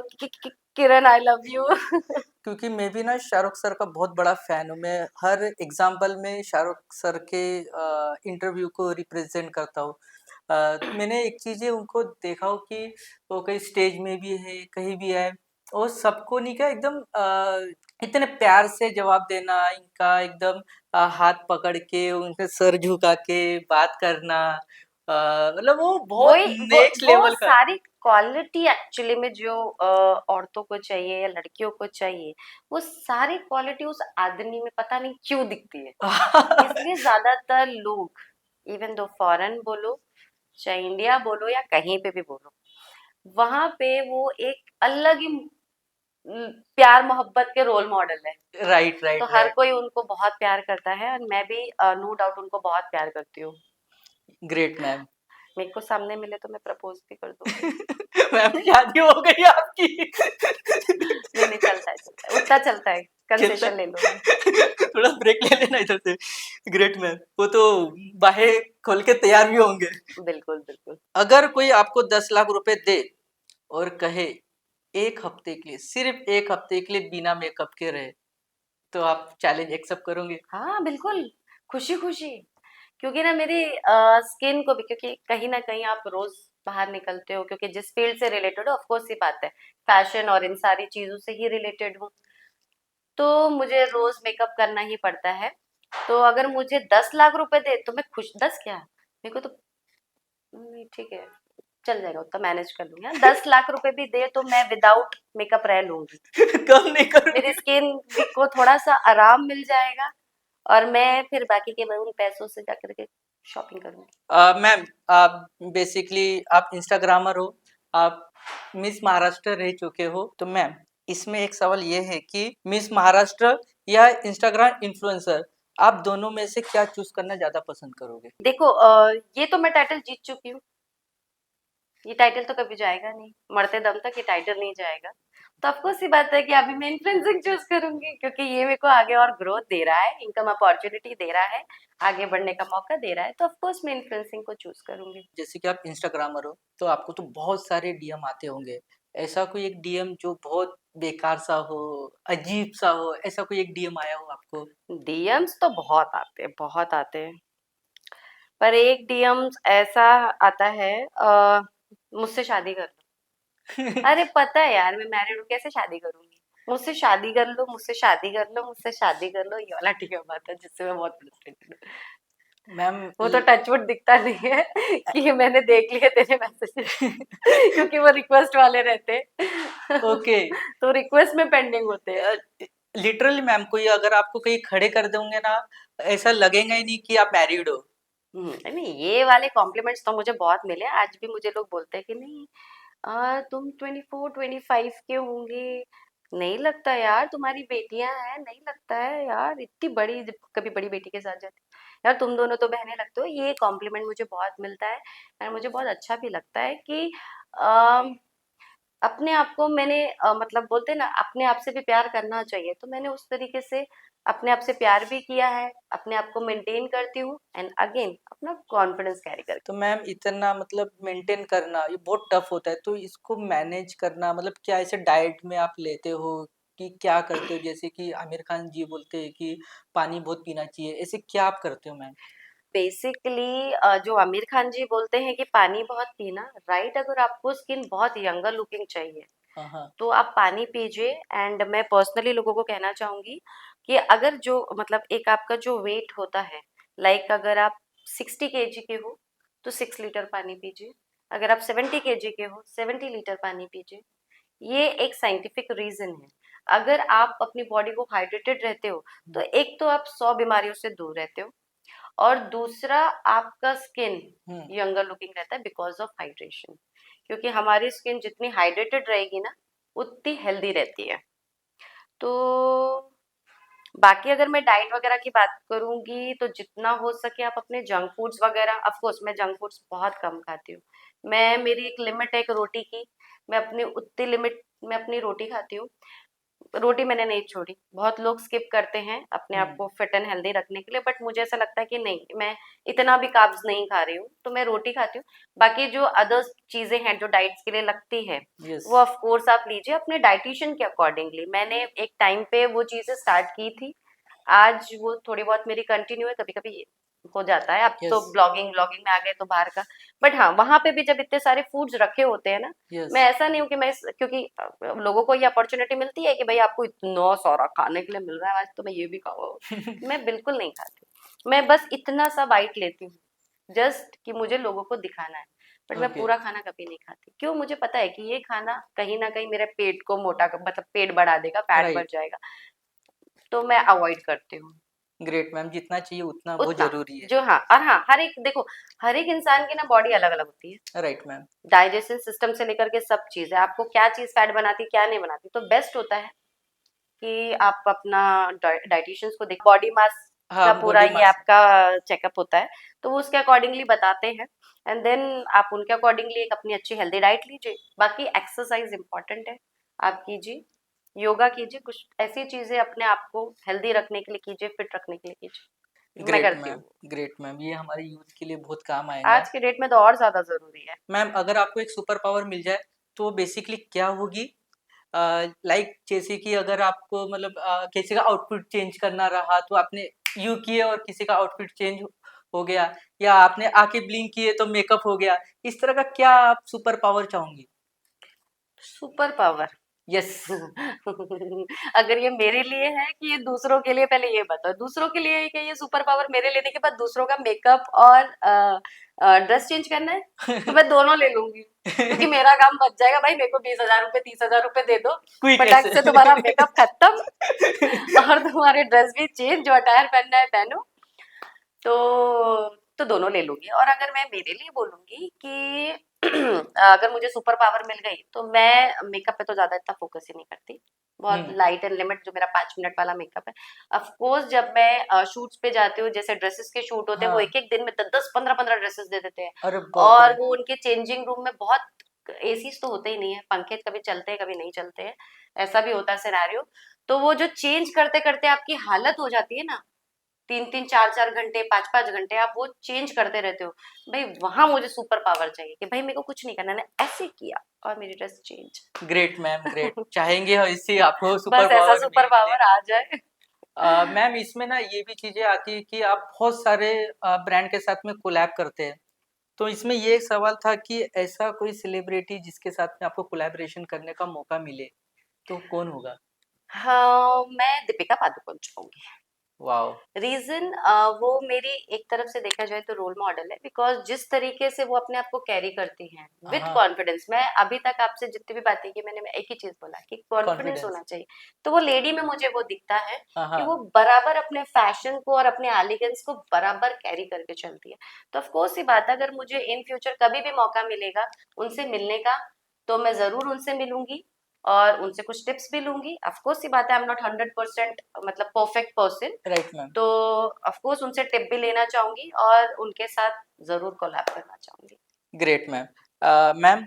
चीजें। किरण आई लव यू। क्योंकि मैं भी ना शाहरुख सर का बहुत बड़ा फैन हूँ। मैं हर एग्जाम्पल में शाहरुख सर के इंटरव्यू को रिप्रेजेंट करता हूँ। मैंने एक चीज़ें उनको देखा हो कि वो कहीं स्टेज में भी है, कहीं भी है, और सबको नहीं क्या एकदम इतने प्यार से जवाब देना, इनका एकदम हाथ पकड़ के उनके सर झुका के बात करना, मतलब वो बहुत वही नेक्स्ट वो लेवल का। सारी क्वालिटी एक्चुअली में जो औरतों को चाहिए या लड़कियों को चाहिए, वो सारी क्वालिटी उस आदमी में पता नहीं क्यों दिखती है। इसलिए ज्यादातर लोग, इवन दो फॉरेन बोलो चाहे इंडिया बोलो या कहीं पे भी बोलो, वहां पे वो एक अलग ही प्यार मोहब्बत के रोल मॉडल है। राइट तो राइट हर राइट। कोई उनको बहुत प्यार करता है और मैं भी नो डाउट उनको बहुत प्यार करती हूँ। Great ma'am. मेरे को सामने मिले तो मैं प्रपोज भी कर दूंगी। मैम शादी हो गई आपकी? नहीं नहीं, चलता है उतना चलता है, चलता कंसेशन ले लूंगी। है? थोड़ा ब्रेक ले लेना इधर से। ग्रेट मैम, वो तो बाहें खोल के तैयार भी होंगे। बिल्कुल बिल्कुल। अगर कोई आपको 10 लाख रुपए दे और कहे 1 हफ्ते के लिए, सिर्फ 1 हफ्ते के लिए बिना मेकअप के रहे, तो आप चैलेंज एक्सेप्ट करोगे? हाँ बिल्कुल, खुशी खुशी। क्योंकि ना मेरी स्किन को भी, क्योंकि कहीं ना कहीं आप रोज बाहर निकलते हो, क्योंकि जिस फील्ड से रिलेटेड हो, ऑफ कोर्स ही बात है, फैशन और इन सारी चीजों से ही रिलेटेड हूँ, तो मुझे रोज मेकअप करना ही पड़ता है। तो अगर मुझे 10 लाख रुपए दे तो मैं खुश, 10 क्या, मेरे को तो नहीं ठीक है, चल जाएगा, उतना मैनेज कर लूंगी। हाँ, 10 लाख रुपए भी दे तो मैं विदाउट मेकअप रह लूंगी। कम नहीं मेरी करोगे? स्किन को थोड़ा सा आराम मिल जाएगा और मैं फिर बाकी के उन पैसों से जाकर के शॉपिंग करूंगी। मैम, आप बेसिकली आप इंस्टाग्रामर हो, आप मिस महाराष्ट्र रह चुके हो, तो मैम इसमें एक सवाल ये है कि मिस महाराष्ट्र या इंस्टाग्राम इन्फ्लुएंसर, आप दोनों में से क्या चूज करना ज्यादा पसंद करोगे? देखो ये तो मैं टाइटल जीत चुकी हूँ, ये टाइटल तो कभी जाएगा नहीं, मरते दम तक ये टाइटल नहीं जाएगा। तो ऑफकोर्स सी बात है कि अभी मैं इन्फ्लुएंसिंग चूज करूंगी, क्योंकि ये मेरे को आगे और ग्रोथ दे रहा है, इनकम अपॉर्चुनिटी दे रहा है, आगे बढ़ने का मौका दे रहा है, तो ऑफकोर्स मैं इन्फ्लुएंसिंग को चूज करूंगी। जैसे कि आप इंस्टाग्रामर हो, तो आपको तो बहुत सारे डीएम आते होंगे। ऐसा कोई एक डीएम जो बहुत बेकार सा हो, अजीब सा हो, ऐसा कोई एक डीएम आया हो आपको? डीएम्स तो बहुत आते हैं, बहुत आते हैं, पर एक डीएम्स ऐसा आता है, मुझसे शादी कर लो। अरे पता है यार मैं मैरिड हूँ, कैसे शादी करूंगी, मुझसे शादी कर लो, मुझसे शादी कर लो, मुझसे शादी कर लो, ये वाला डीएम आता है जिससे मैं बहुत फ्रस्ट्रेटेड हूँ। मैम वो तो टचवुड दिखता नहीं है कि ये मैंने देख लिए तेरे मैसेजेस, क्योंकि वो रिक्वेस्ट वाले रहते हैं। ओके। तो रिक्वेस्ट में पेंडिंग होते हैं। लिटरली मैम, कोई अगर आपको कहीं खड़े कर देंगे ना, ऐसा लगेगा ही नहीं कि आप मैरिड हो। नहीं ये वाले कॉम्प्लीमेंट्स तो मुझे बहुत मिले, आज भी मुझे लोग बोलते हैं कि नहीं तुम 24-25 के होंगे, नहीं लगता यार, तुम्हारी बेटियां हैं, नहीं लगता है यार, इतनी बड़ी, जब कभी बड़ी बेटी के साथ जाती यार, तुम दोनों तो बहनें लगते हो। ये कॉम्प्लीमेंट मुझे बहुत मिलता है और मुझे बहुत अच्छा भी लगता है कि अपने आप को मैंने मतलब बोलते हैं ना, अपने आप से भी प्यार करना चाहिए, तो मैंने उस तरीके से अपने आप से प्यार भी किया है, अपने आप को मेंटेन करती हूँ एंड अगेन अपना कॉन्फिडेंस कैरी करती तो मैम इतना मतलब मेंटेन करना ये बहुत टफ होता है, तो इसको मैनेज करना मतलब क्या ऐसे डाइट में आप लेते हो कि क्या करते हो? जैसे कि आमिर खान जी बोलते हैं कि पानी बहुत पीना चाहिए, ऐसे क्या आप करते हो मैम? बेसिकली जो आमिर खान जी बोलते हैं कि पानी बहुत पीना, राइट? अगर आपको स्किन बहुत यंगर लुकिंग चाहिए हाँ तो आप पानी पीजिए। एंड मैं पर्सनली लोगों को कहना चाहूंगी कि अगर जो मतलब एक आपका जो वेट होता है, लाइक अगर आप 60 kg के हो तो 6 लीटर पानी पीजिए। अगर आप 70 kg के हो 70 लीटर पानी पीजिए। ये एक साइंटिफिक रीजन है। अगर आप अपनी बॉडी को हाइड्रेटेड रहते हो तो एक तो आप 100 बीमारियों से दूर रहते हो, और दूसरा आपका स्किन हम्म यंगर लुकिंग रहता है बिकॉज ऑफ हाइड्रेशन। क्योंकि हमारी स्किन जितनी हाइड्रेटेड रहेगी ना उतनी हेल्दी रहती है। तो बाकी अगर मैं डाइट वगैरह की बात करूंगी तो जितना हो सके आप अपने जंक फूड्स वगैरह, ऑफ कोर्स मैं जंक फूड्स बहुत कम खाती हूँ। मैं मेरी एक लिमिट है एक रोटी की, मैं अपनी उतनी लिमिट में अपनी रोटी खाती हूँ। रोटी मैंने नहीं छोड़ी। बहुत लोग स्किप करते हैं अपने आप हम्म को फिट एंड हेल्दी रखने के लिए, बट मुझे ऐसा लगता है कि नहीं, मैं इतना भी कार्ब्स नहीं खा रही हूँ तो मैं रोटी खाती हूँ। बाकी जो अदर चीजें हैं जो डाइट्स के लिए लगती है यस वो ऑफ कोर्स आप लीजिए अपने डाइटिशियन के अकॉर्डिंगली। मैंने एक टाइम पे वो चीजें स्टार्ट की थी, आज वो थोड़ी बहुत मेरी कंटिन्यू है। कभी कभी हो जाता है, अब तो यस ब्लॉगिंग ब्लॉगिंग में आ गए तो बाहर का। बट हाँ, वहां पे भी जब इतने सारे फूड्स रखे होते हैं ना, यस मैं ऐसा नहीं हूँ कि क्योंकि लोगों को ये अपॉर्चुनिटी मिलती है कि भाई आपको इतना सारा खाने के लिए मिल रहा है, आज तो मैं ये भी खाऊंगा। मैं बिल्कुल नहीं खाती। मैं बस इतना सा बाइट लेती हूँ जस्ट कि मुझे लोगों को दिखाना है। बट मैं ओके पूरा खाना कभी नहीं खाती। क्यों? मुझे पता है कि ये खाना कहीं ना कहीं मेरे पेट को मोटा मतलब पेट बढ़ा देगा, फैट बढ़ राइट जाएगा। तो मैं अवॉइड करती हूँ ग्रेट मैम, जितना चाहिए उतना वो उतना। जरूरी है। जो हाँ, और हाँ, हर एक देखो, हर एक इंसान की ना बॉडी अलग अलग होती है। राइट मैम डाइजेशन सिस्टम से लेकर के सब चीजें, आपको क्या चीज फैट बनाती क्या नहीं बनाती। तो बेस्ट होता है कि आप अपना डाइटिशियंस को देख, बॉडी मास हाँ का पूरा बॉडी ये मास आपका चेकअप होता है। तो वो उसके अकॉर्डिंगली बताते हैं। एंड देन आप उनके अकॉर्डिंगली एक अपनी अच्छी हेल्दी डाइट लीजिए। बाकी एक्सरसाइज इंपॉर्टेंट है, आप कीजिए, योगा कीजिए, कुछ ऐसी चीजें अपने आप को हेल्दी रखने के लिए कीजिए, फिट रखने के लिए कीजिए। मैं ग्रेट करती मैम हूँ। ग्रेट मैम, ये हमारे यूथ के लिए बहुत काम आएगा। आज के डेट में तो और ज्यादा जरूरी है। मैम अगर आपको एक सुपर पावर मिल जाए तो बेसिकली क्या होगी? लाइक जैसे कि अगर आपको मतलब किसी का आउटफिट चेंज करना रहा तो आपने यू किए और किसी का आउटफिट चेंज हो गया, या आपने आके ब्लिंक किए तो मेकअप हो गया, इस तरह का क्या आप सुपर पावर चाहोगी? Super power yes. अगर ये मेरे लिए है कि ये दूसरों के लिए, पहले ये बताओ दूसरों के लिए है कि ये सुपर पावर मेरे लेने के बाद दूसरों का मेकअप और ड्रेस चेंज करना है, तो मैं दोनों ले लूंगी। क्योंकि मेरा काम बच जाएगा भाई, मेरे को 20,000 रुपए 30,000 रुपए दे दो, क्विक फटाक ऐसे। से तुम्हारा मेकअप खत्म और तुम्हारे ड्रेस भी चेंज, जो अटायर पहनना है पहनो। तो दोनों ले लूंगी। और अगर मैं मेरे लिए बोलूंगी कि अगर मुझे सुपर पावर मिल गई तो मैं मेकअप पे तो ज्यादा इतना फोकस ही नहीं करती। बहुत हम्म लाइट एंड लिमिट, जो मेरा 5 मिनट वाला मेकअप है। ऑफ कोर्स जब मैं शूट्स पे जाती हूँ, जैसे ड्रेसेस के शूट होते हैं, वो हाँ। एक एक दिन में 10 10 15 15 ड्रेसेस दे देते हैं। अरे बाप रे। और वो उनके चेंजिंग रूम में बहुत एसीज तो होते ही नहीं है, पंखे कभी चलते हैं कभी नहीं चलते हैं, ऐसा भी होता है सिनेरियो। तो वो जो चेंज करते करते आपकी हालत हो जाती है ना, 3 3 4 4 घंटे 5 5 घंटे आप वो चेंज करते रहते हो। भाई वहां मुझे सुपर पावर चाहिए कि भाई मेरे को कुछ नहीं करना, मैंने ऐसे किया और मेरी dress change. Great ma'am great, चाहेंगे इससे आपको सुपर बस ऐसा पावर सुपर मिले। पावर आ जाए। मैम इसमें ना ये भी चीजें आती है कि आप बहुत सारे ब्रांड के साथ में कोलैब करते हैं, तो इसमें ये एक सवाल था कि ऐसा कोई सेलिब्रिटी जिसके साथ में आपको कोलैबोरेशन करने का मौका मिले तो कौन होगा? हाँ, मैं दीपिका पादुकोण चाहूंगी। वाओ। रीजन, वो मेरी एक तरफ से देखा जाए तो रोल मॉडल है। बिकॉज जिस तरीके से वो अपने आप को कैरी करती हैं विथ हाँ कॉन्फिडेंस, मैं अभी तक आपसे जितनी भी बातें की मैंने एक ही चीज बोला कि कॉन्फिडेंस कॉन्फिडेंस। होना चाहिए। तो वो लेडी में मुझे वो दिखता है हाँ कि हाँ वो बराबर अपने फैशन को और अपने एलिगेंस को बराबर कैरी करके चलती है। तो ऑफ कोर्स ये बात है, अगर मुझे इन फ्यूचर कभी भी मौका मिलेगा उनसे मिलने का, तो मैं जरूर उनसे मिलूंगी और उनसे कुछ टिप्स भी लूंगी। ऑफ कोर्स ये बात है, आई एम नॉट 100% मतलब परफेक्ट पर्सन, राइट मैम। तो ऑफ कोर्स उनसे टिप भी लेना चाहूंगी और उनके साथ जरूर कोलैब करना चाहूंगी। Great ma'am. मैम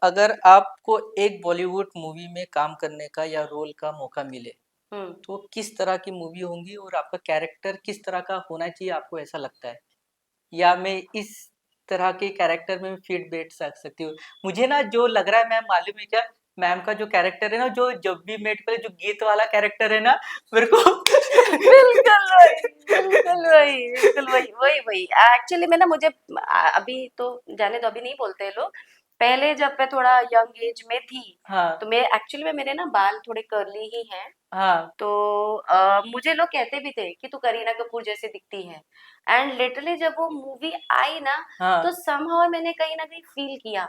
अगर आपको एक बॉलीवुड मूवी में काम करने का या रोल का मौका मिले हम्म। तो किस तरह की मूवी होंगी और आपका कैरेक्टर किस तरह का होना चाहिए आपको ऐसा लगता है, या मैं इस तरह के कैरेक्टर में फिट बैठ सकती हूँ? मुझे ना जो लग रहा है मैम, मालूम है क्या, मैम का जो कैरेक्टर है ना, जो जब भी मेट पे जो गीत वाला कैरेक्टर है ना, मेरे को बिल्कुल वही एक्चुअली में ना मुझे अभी तो जाने दो, अभी नहीं बोलते हैं लोग। पहले जब मैं थोड़ा यंग एज में थी हाँ तो मैं एक्चुअली में मेरे ना बाल थोड़े कर्ली ही हैं। हाँ तो मुझे लोग कहते भी थे कि तू करीना कपूर जैसी दिखती है। एंड लिटरली जब वो मूवी आई ना तो हाँ। समहाउ मैंने कहीं ना कहीं फील किया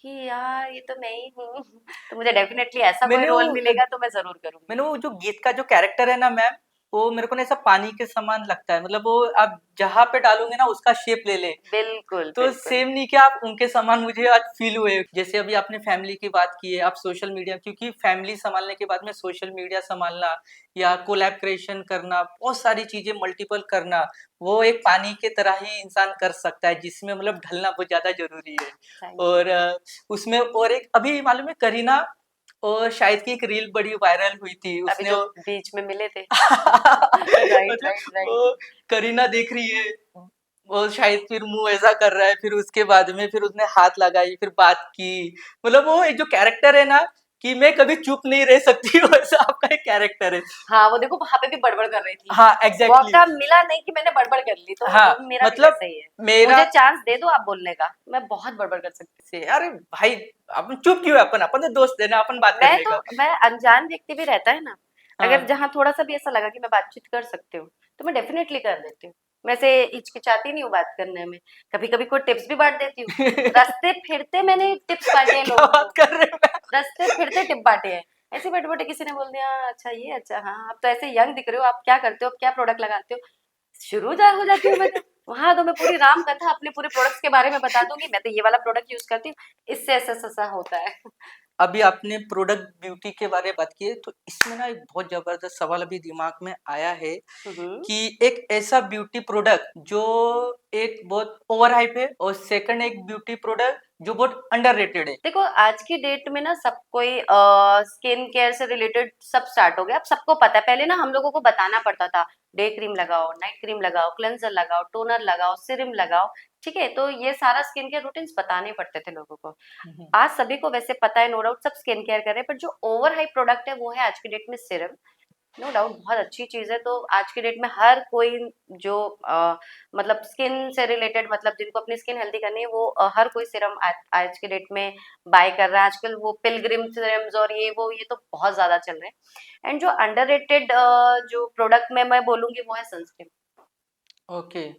कि यार ये तो मैं ही हूँ। तो मुझे डेफिनेटली ऐसा कोई मैंने रोल वो मिलेगा तो मैं जरूर करूंगी। मैंने वो जो गीत का जो कैरेक्टर है ना मैम, वो मेरे को ना ऐसा पानी के समान लगता है, मतलब वो आप जहाँ पे डालोगे ना उसका शेप ले ले। बिल्कुल तो बिल्कुल। सेम नहीं कि आप उनके समान मुझे आज फील हुए। जैसे अभी आपने फैमिली की बात की है, आप सोशल मीडिया, क्योंकि फैमिली संभालने के बाद में सोशल मीडिया संभालना या कोलैबोरेशन करना, बहुत सारी चीजें मल्टीपल करना, वो एक पानी के तरह ही इंसान कर सकता है, जिसमें मतलब ढलना बहुत ज्यादा जरूरी है। Thank you. और उसमें और एक अभी मालूम है करीना, और शायद की एक रील बड़ी वायरल हुई थी, अभी उसने जो वो बीच में मिले थे। राइट मतलब राइट राइट। वो करीना देख रही है, वो शायद फिर मुंह ऐसा कर रहा है, फिर उसके बाद में फिर उसने हाथ लगाई, फिर बात की। मतलब वो एक जो कैरेक्टर है ना कि मैं कभी चुप नहीं रह सकती, वैसा आपका एक कैरेक्टर है। हाँ वो देखो वहां पे भी बड़बड़ कर रही थी। हाँ एग्जैक्टली। मौका मिला नहीं कि मैंने बड़बड़ कर ली, तो हाँ मेरा भी मतलब वैसा ही है। मेरा मुझे चांस दे दो आप बोलने का, मैं बहुत बड़बड़ कर सकती से अरे भाई, अपन चुप क्यों है, अपन अपन तो दोस्त है ना, अपन बात हूँ। करने का। मैं अनजान व्यक्ति भी रहता है ना, अगर हाँ जहाँ थोड़ा सा भी ऐसा लगा कि मैं बातचीत कर सकती हूँ तो मैं डेफिनेटली कर देती हूँ। मैं से हिचकिचाती नहीं हूँ बात करने में। कभी कभी कोई टिप्स भी बांट देती हूँ। रास्ते फिरते मैंने टिप्स बांटे हैं क्या लोगों बात को। कर रहे हैं? रास्ते फिरते टिप बांटे हैं। ऐसे बैठे बैठे किसी ने बोल दिया अच्छा ये अच्छा हाँ आप तो ऐसे यंग दिख रहे हो, आप क्या करते हो, आप क्या प्रोडक्ट लगाते हो। हो जाती हूँ मैं तो। वहां तो मैं पूरी राम कथा अपने पूरे प्रोडक्ट्स के बारे में बता दूंगी, मैं तो ये वाला प्रोडक्ट यूज करती हूँ, इससे ऐसा ऐसा होता है। अभी आपने प्रोडक्ट ब्यूटी के बारे में बात की है, तो इसमें ना एक बहुत जबरदस्त सवाल अभी दिमाग में आया है हम्म। कि एक ऐसा ब्यूटी प्रोडक्ट जो एक बहुत ओवर हाइप है, और सेकंड एक ब्यूटी प्रोडक्ट जो बहुत अंडररेटेड है। देखो आज की डेट में ना सब कोई स्किन केयर से रिलेटेड सब स्टार्ट हो गया। अब सबको पता है, पहले ना हम लोगों को बताना पड़ता था डे क्रीम लगाओ, नाइट क्रीम लगाओ, क्लेंजर लगाओ, टोनर लगाओ, सीरम लगाओ। ठीक है, तो ये सारा स्किन केयर रूटीन्स बताने पड़ते थे लोगों को। हम्म, आज सभी को वैसे पता है, नो डाउट सब स्किन केयर कर रहे हैं, पर जो ओवर हाइप प्रोडक्ट है वो है आज की डेट में सीरम। नो डाउट बहुत अच्छी चीज है। तो आज की डेट में हर कोई जो मतलब स्किन से रिलेटेड, मतलब जिनको अपनी स्किन हेल्दी करनी है वो हर कोई सीरम आज के डेट में बाय कर रहा है। आजकल वो पिलग्रिम सीरम्स और ये तो बहुत ज्यादा चल रहे हैं। एंड जो अंडररेटेड जो प्रोडक्ट में मैं बोलूंगी वो है सनस्क्रीन। ओके।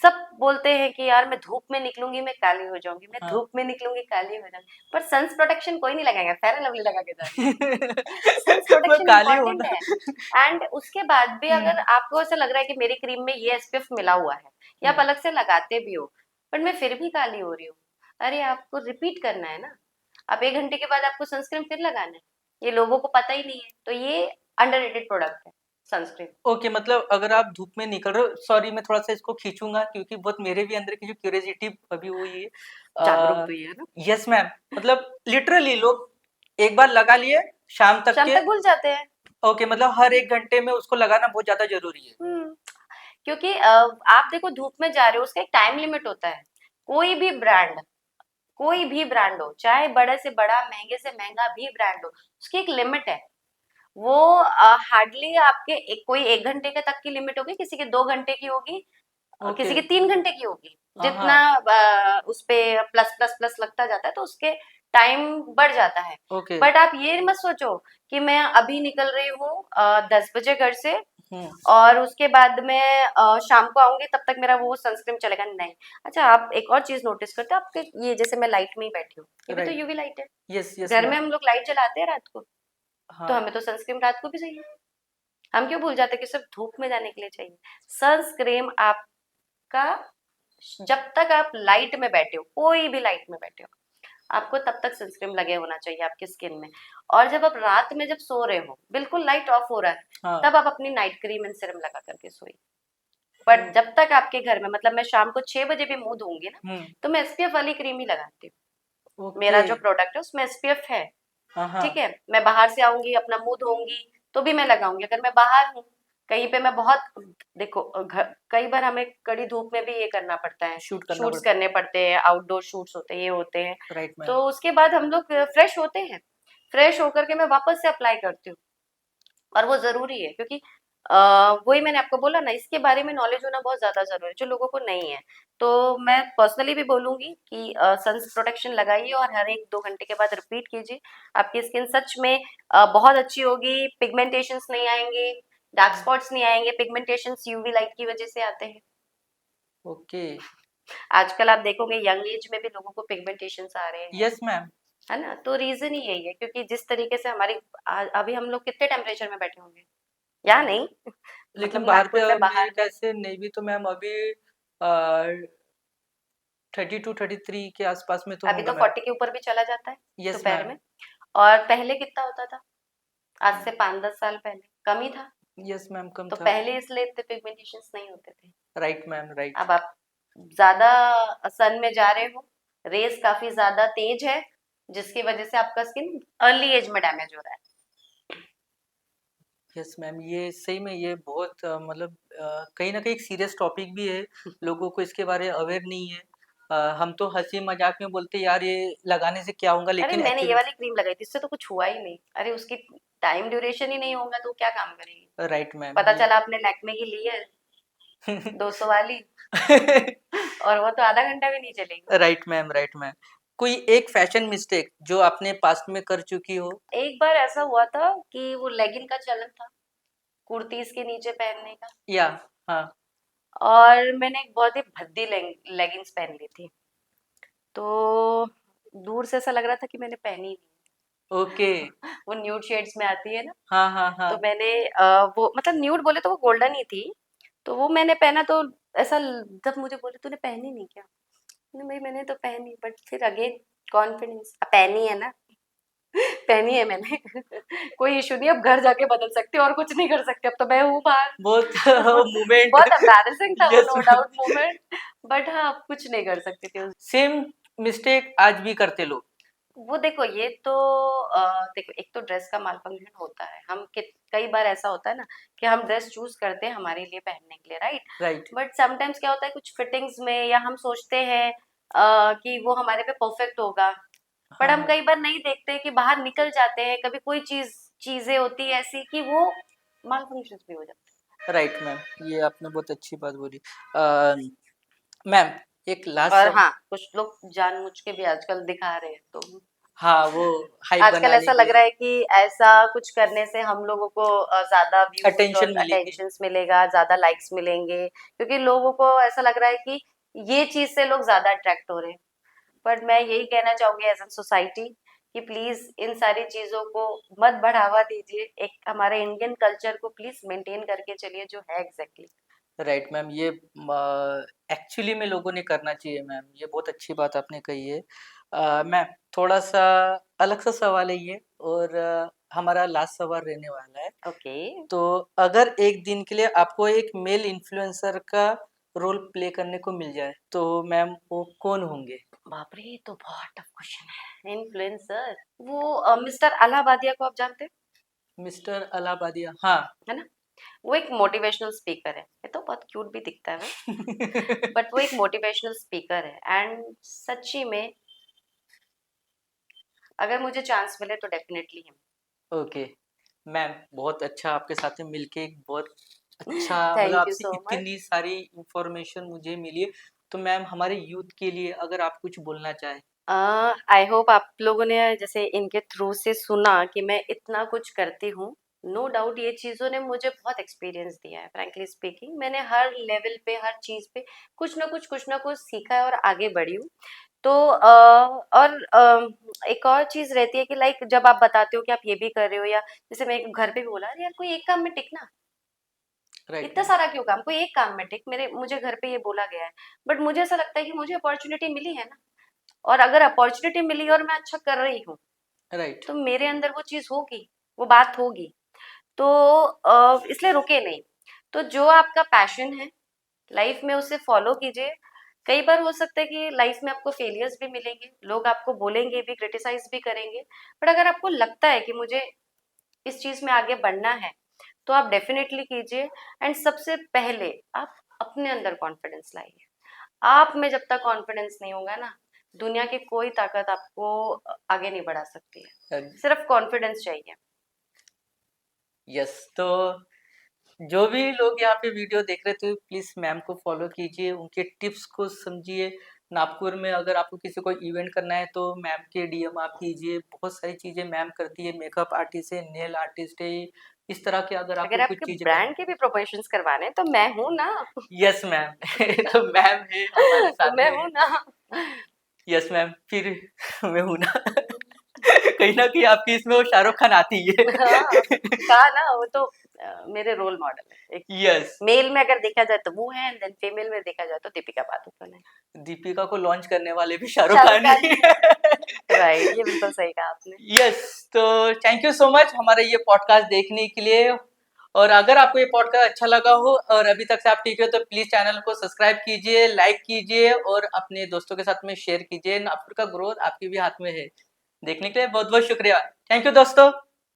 सब बोलते हैं कि यार मैं धूप में निकलूंगी मैं काली हो जाऊंगी, मैं हाँ। धूप में निकलूंगी काली हो जाऊंगी, पर सन्स प्रोटेक्शन कोई नहीं लगाएगा, फेयर एंड लवली लगा के जाएगा। सन्स वो प्रोटेक्शन काली इंपॉर्टेंट होना। है। एंड उसके बाद भी अगर हम्म, आपको ऐसा लग रहा है कि मेरी क्रीम में ये एसपीएफ मिला हुआ है या आप हम्म, अलग से लगाते भी हो पर मैं फिर भी काली हो रही हूँ, अरे आपको रिपीट करना है ना। आप 1 घंटे के बाद आपको सनस्क्रीन फिर लगाना है, ये लोगों को पता ही नहीं है। तो ये अंडररेटेड प्रोडक्ट है सनस्क्रीन। ओके, मतलब अगर आप धूप में निकल रहे हो, सॉरी मैं थोड़ा सा इसको खींचूंगा क्योंकि बहुत मेरे भी अंदर की जो क्यूरियोसिटी अभी हुई जागरूक है। हुई है ना। यस मैम, मतलब लिटरली लोग एक बार लगा लिए शाम तक शाम के। तक भूल जाते हैं। ओके, मतलब हर 1 घंटे में उसको लगाना बहुत ज्यादा जरूरी है। हम्म। क्योंकि आप देखो धूप में जा रहे हो, उसका एक टाइम लिमिट होता है। कोई भी ब्रांड, कोई भी ब्रांड हो, चाहे बड़े से बड़ा महंगे से महंगा भी ब्रांड हो, उसकी एक लिमिट है। वो हार्डली आपके कोई 1 घंटे के तक की लिमिट होगी, किसी के 2 घंटे की होगी, ओके। किसी की 3 घंटे की होगी। हाँ जितना हाँ। उस पे प्लस प्लस प्लस लगता जाता है तो उसके टाइम बढ़ जाता है। ओके। बट आप ये मत सोचो कि मैं अभी निकल रही हूँ 10 बजे घर से हम्म। और उसके बाद मैं शाम को आऊंगी तब तक मेरा वो सनस्क्रीन चलेगा नहीं। अच्छा आप एक और चीज नोटिस करते हो, आपके ये जैसे मैं लाइट में ही बैठी हूँ, ये भी तो राइट। यूवी लाइट है। यस यस घर में मैम। हम लोग लाइट जलाते हैं रात को, तो हाँ। हमें तो सनस्क्रीन रात को भी चाहिए। हम क्यों भूल जाते हैं कि सिर्फ धूप में जाने के लिए चाहिए। सनस्क्रीन आपका जब तक आप लाइट में बैठे हो, कोई भी लाइट में बैठे हो, आपको तब तक सनस्क्रीन लगे होना चाहिए आपकी स्किन में। और जब आप रात में जब सो रहे हो, बिल्कुल लाइट ऑफ हो रहा है, हाँ। तब आप अपनी नाइट क्रीम एंड सीरम लगा करके सोइए। बट जब तक आपके घर में, मतलब मैं शाम को 6 बजे भी मुंह धोऊंगी ना, हम्म। तो मैं एसपीएफ वाली क्रीम ही लगाती हूँ। ओके। मेरा जो प्रोडक्ट है उसमें एसपीएफ है। हाँ हाँ। ठीक है, मैं बाहर से आऊंगी अपना मुंह धोऊंगी तो भी मैं लगाऊंगी। अगर मैं बाहर हूँ कहीं पे, मैं बहुत, देखो कई बार हमें कड़ी धूप में भी ये करना पड़ता है, शूट करना शूट्स पड़ता करने पड़ते हैं, आउटडोर शूट्स होते हैं, ये होते हैं। है, राइट मैम। तो उसके बाद हम लोग फ्रेश होते हैं, फ्रेश होकर के मैं वापस से अप्लाई करती हूँ। और वो जरूरी है क्योंकि वही मैंने आपको बोला ना, इसके बारे में नॉलेज होना बहुत ज्यादा जरूरी है जो लोगों को नहीं है। तो मैं पर्सनली भी बोलूंगी कि सन प्रोटेक्शन लगाइए और हर एक 2 घंटे के बाद रिपीट कीजिए। आपकी स्किन सच में बहुत अच्छी होगी, पिगमेंटेशंस नहीं आएंगे, डार्क स्पॉट्स नहीं आएंगे। पिगमेंटेशंस यूवी लाइट की वजह से आते हैं। ओके। आजकल आप देखोगे यंग एज में भी लोगों को पिगमेंटेशंस आ रहे हैं, यस मैम। है ना? तो रीजन ही यही है, क्योंकि जिस तरीके से हमारी अभी हम लोग कितने टेम्परेचर में बैठे होंगे, या नहीं? लेकिन मतलब बाहर पे नागपुर में मेरे बाहर में ख्याल से नहीं भी तो मैम अभी 32-33 के आसपास में तो अभी होगा तो मैम। 40 के ऊपर भी चला जाता है यस दोपहर मैम। में। और पहले कितना होता था? आज से 5-10 साल पहले कम ही था। यस मैम, कम तो था। पहले इसलिए इतने पिगमेंटेशंस नहीं होते थे। Right ma'am, right. अब आप ज्यादा सन में जा रहे हो, रेस काफी ज्यादा तेज है, जिसकी वजह से आपका स्किन अर्ली एज में डैमेज हो रहा है। यस मैम, ये सही में ये बहुत मतलब कहीं ना कहीं एक सीरियस टॉपिक भी है। लोगों को इसके बारे में अवेयर नहीं है। हम तो हंसी मजाक में बोलते यार ये लगाने से क्या होगा, अरे लेकिन मैंने ये एक्चुअली। वाली क्रीम लगाई थी, इससे तो कुछ हुआ ही नहीं। अरे उसकी टाइम ड्यूरेशन ही नहीं होगा तो क्या काम करेगी? राइट मैम, पता ये चला आपने लैक्मे की ली है 200 वाली, और वो तो आधा घंटा भी नहीं चलेगी। Right ma'am, right ma'am. कोई एक फैशन मिस्टेक जो आपने पास्ट में कर चुकी हो? एक बार ऐसा हुआ था कि वो लेगिन का चलन था, कुर्तीज के नीचे पहनने का, या। हाँ। और मैंने एक बहुत ही भद्दी लेगिंग्स पहन ली थी। तो दूर से ऐसा लग रहा था कि मैंने पहनी नहीं। ओके। वो न्यूड शेड्स में आती है ना। हाँ हाँ हाँ। तो मैंने वो मतलब न्यूड बोले तो वो गोल्डन ही थी। तो वो मैंने पहना तो ऐसा जब मुझे बोले तूने पहनी नहीं क्या, भाई मैंने तो पहनी, बट फिर अगेन कॉन्फिडेंस, पहनी है ना, पहनी है मैंने। कोई इशू नहीं, अब घर जाके बदल सकते हो और कुछ नहीं कर सकते, अब तो मैं हूँ बाहर। बहुत मोमेंट। बहुत एम्बैरेसिंग था वो, yes no ma'am. Doubt moment. But हाँ, अब कुछ नहीं कर सकते थे सेम मिस्टेक आज भी करते लोग। वो देखो ये तो देखो, एक तो ड्रेस का मालफंक्शन होता है। कई बार ऐसा होता है ना कि हम ड्रेस चूज करते हैं हमारे लिए पहनने के लिए, राइट? राइट। बट समटाइम्स क्या होता है, कुछ फिटिंग्स में, या हम सोचते हैं कि वो हमारे पे परफेक्ट होगा, बट हाँ हम हाँ। कई बार नहीं देखते कि बाहर निकल जाते हैं, कभी कोई चीजें होती है ऐसी कि वो माल फंक्शन भी हो जाते राइट मैम, ये आपने बहुत अच्छी बात बोली। मैम, एक हैं। लास्ट और सब। हाँ, कुछ लोग जानबूझ के भी आजकल दिखा रहे हैं, तो हाँ, वो हाइप आजकल बनाने ऐसा के लग लिए। रहा है कि ऐसा कुछ करने से हम लोगों को ज्यादा व्यूज अटेंशन और मिलेगी। अटेंशंस मिलेगा, ज्यादा लाइक्स मिलेंगे, क्योंकि लोगों को ऐसा लग रहा है कि ये चीज से लोग ज्यादा अट्रैक्ट हो रहे हैं। बट मैं यही कहना चाहूंगी एज एन सोसाइटी कि प्लीज इन सारी चीजों को मत बढ़ावा दीजिए। एक हमारे इंडियन कल्चर को प्लीज मेंटेन करके चलिए, जो है एग्जैक्टली। राइट मैम, ये एक्चुअली में लोगों ने करना चाहिए मैम, ये बहुत अच्छी बात आपने कही है। मैम, थोड़ा सा अलग सा सवाल है ये, और हमारा लास्ट सवाल रहने वाला है। ओके। तो अगर एक दिन के लिए आपको एक मेल इन्फ्लुएंसर का रोल प्ले करने को मिल जाए तो मैम वो कौन होंगे? बाप रे, ये तो बहुत टफ क्वेश्चन है। इन्फ्लुएंसर, वो मिस्टर अलाहाबादिया को आप जानते हैं, मिस्टर अलाहाबादिया, हाँ। है ना? वो एक मोटिवेशनल स्पीकर है। ये तो बहुत क्यूट भी दिखता है वो, बट वो एक मोटिवेशनल स्पीकर है। एंड सच्ची में अगर मुझे चांस मिले तो डेफिनेटली हिम। ओके। मैम, बहुत अच्छा आपके साथ में मिलके, एक बहुत अच्छा मतलब थैंक यू आपसे सो मच। इतनी सारी इंफॉर्मेशन मुझे मिली है। तो मैम, हमारे यूथ के लिए अगर आप कुछ बोलना चाहें। आई होप आप लोगों ने जैसे इनके थ्रू से सुना कि मैं इतना कुछ करती हूँ। नो डाउट ये चीज़ों ने मुझे बहुत एक्सपीरियंस दिया है। फ्रैंकली स्पीकिंग, मैंने हर लेवल पे, हर चीज़ पे कुछ ना कुछ सीखा है और आगे बढ़ी हूँ। तो और एक और चीज़ रहती है कि लाइक जब आप बताते हो कि आप ये भी कर रहे हो, या जैसे मैं घर पे भी बोला, अरे यार कोई एक काम में टिक ना, राइट इतना मैम। सारा क्यों काम, कोई एक काम में टिक। मुझे घर पे ये बोला गया है। बट मुझे ऐसा लगता है कि मुझे अपॉर्चुनिटी मिली है ना, और अगर अपॉर्चुनिटी मिली और मैं अच्छा कर रही हूँ, राइट। तो मेरे अंदर वो चीज होगी, वो बात होगी। तो इसलिए रुके नहीं। तो जो आपका पैशन है लाइफ में, उसे फॉलो कीजिए। कई बार हो सकता है कि लाइफ में आपको फेलियर्स भी मिलेंगे, लोग आपको बोलेंगे भी, क्रिटिसाइज भी करेंगे। बट अगर आपको लगता है कि मुझे इस चीज में आगे बढ़ना है, तो आप डेफिनेटली कीजिए। एंड सबसे पहले आप अपने अंदर कॉन्फिडेंस लाइए। आप में जब तक कॉन्फिडेंस नहीं होगा ना, दुनिया की कोई ताकत आपको आगे नहीं बढ़ा सकती है। सिर्फ कॉन्फिडेंस चाहिए। यस। तो जो भी लोग यहाँ पे वीडियो देख रहे थे प्लीज मैम को फॉलो कीजिए, उनके टिप्स को समझिए। नागपुर में अगर आपको किसी को इवेंट करना है तो मैम के डीएम आप कीजिए, बहुत सारी चीजें मैम करती है, मेकअप आर्टिस्ट है, नेल आर्टिस्ट है, इस तरह के अगर अगर आपको कुछ आपके चीजें ब्रांड के भी प्रमोशंस करवाने हैं तो मैं हूँ ना। यस मैम तो मैम है हमारे तो साथ मैं में। हूँ ना। यस मैम फिर मैं हूँ ना कहीं ना कहीं आपकी इसमें वो शाहरुख खान आती है हाँ, कहा ना, वो तो मेरे रोल मॉडल है। एक यस। मेल में अगर देखा जाए तो वो है, एंड देन फीमेल में देखा जाए तो दीपिका पादुकोण है। दीपिका को लॉन्च करने वाले भी शाहरुख शाहरुख खान खान ही ही है। राइट, ये बिल्कुल सही कहा आपने। यस। तो थैंक यू सो मच हमारे ये पॉडकास्ट देखने के लिए। और अगर आपको ये पॉडकास्ट अच्छा लगा हो और अभी तक से आप ठीक हो तो प्लीज चैनल को सब्सक्राइब कीजिए, लाइक कीजिए और अपने दोस्तों के साथ में शेयर कीजिए। नागपुर का ग्रोथ आपके भी हाथ में है। देखने के लिए बहुत बहुत शुक्रिया। थैंक यू दोस्तों।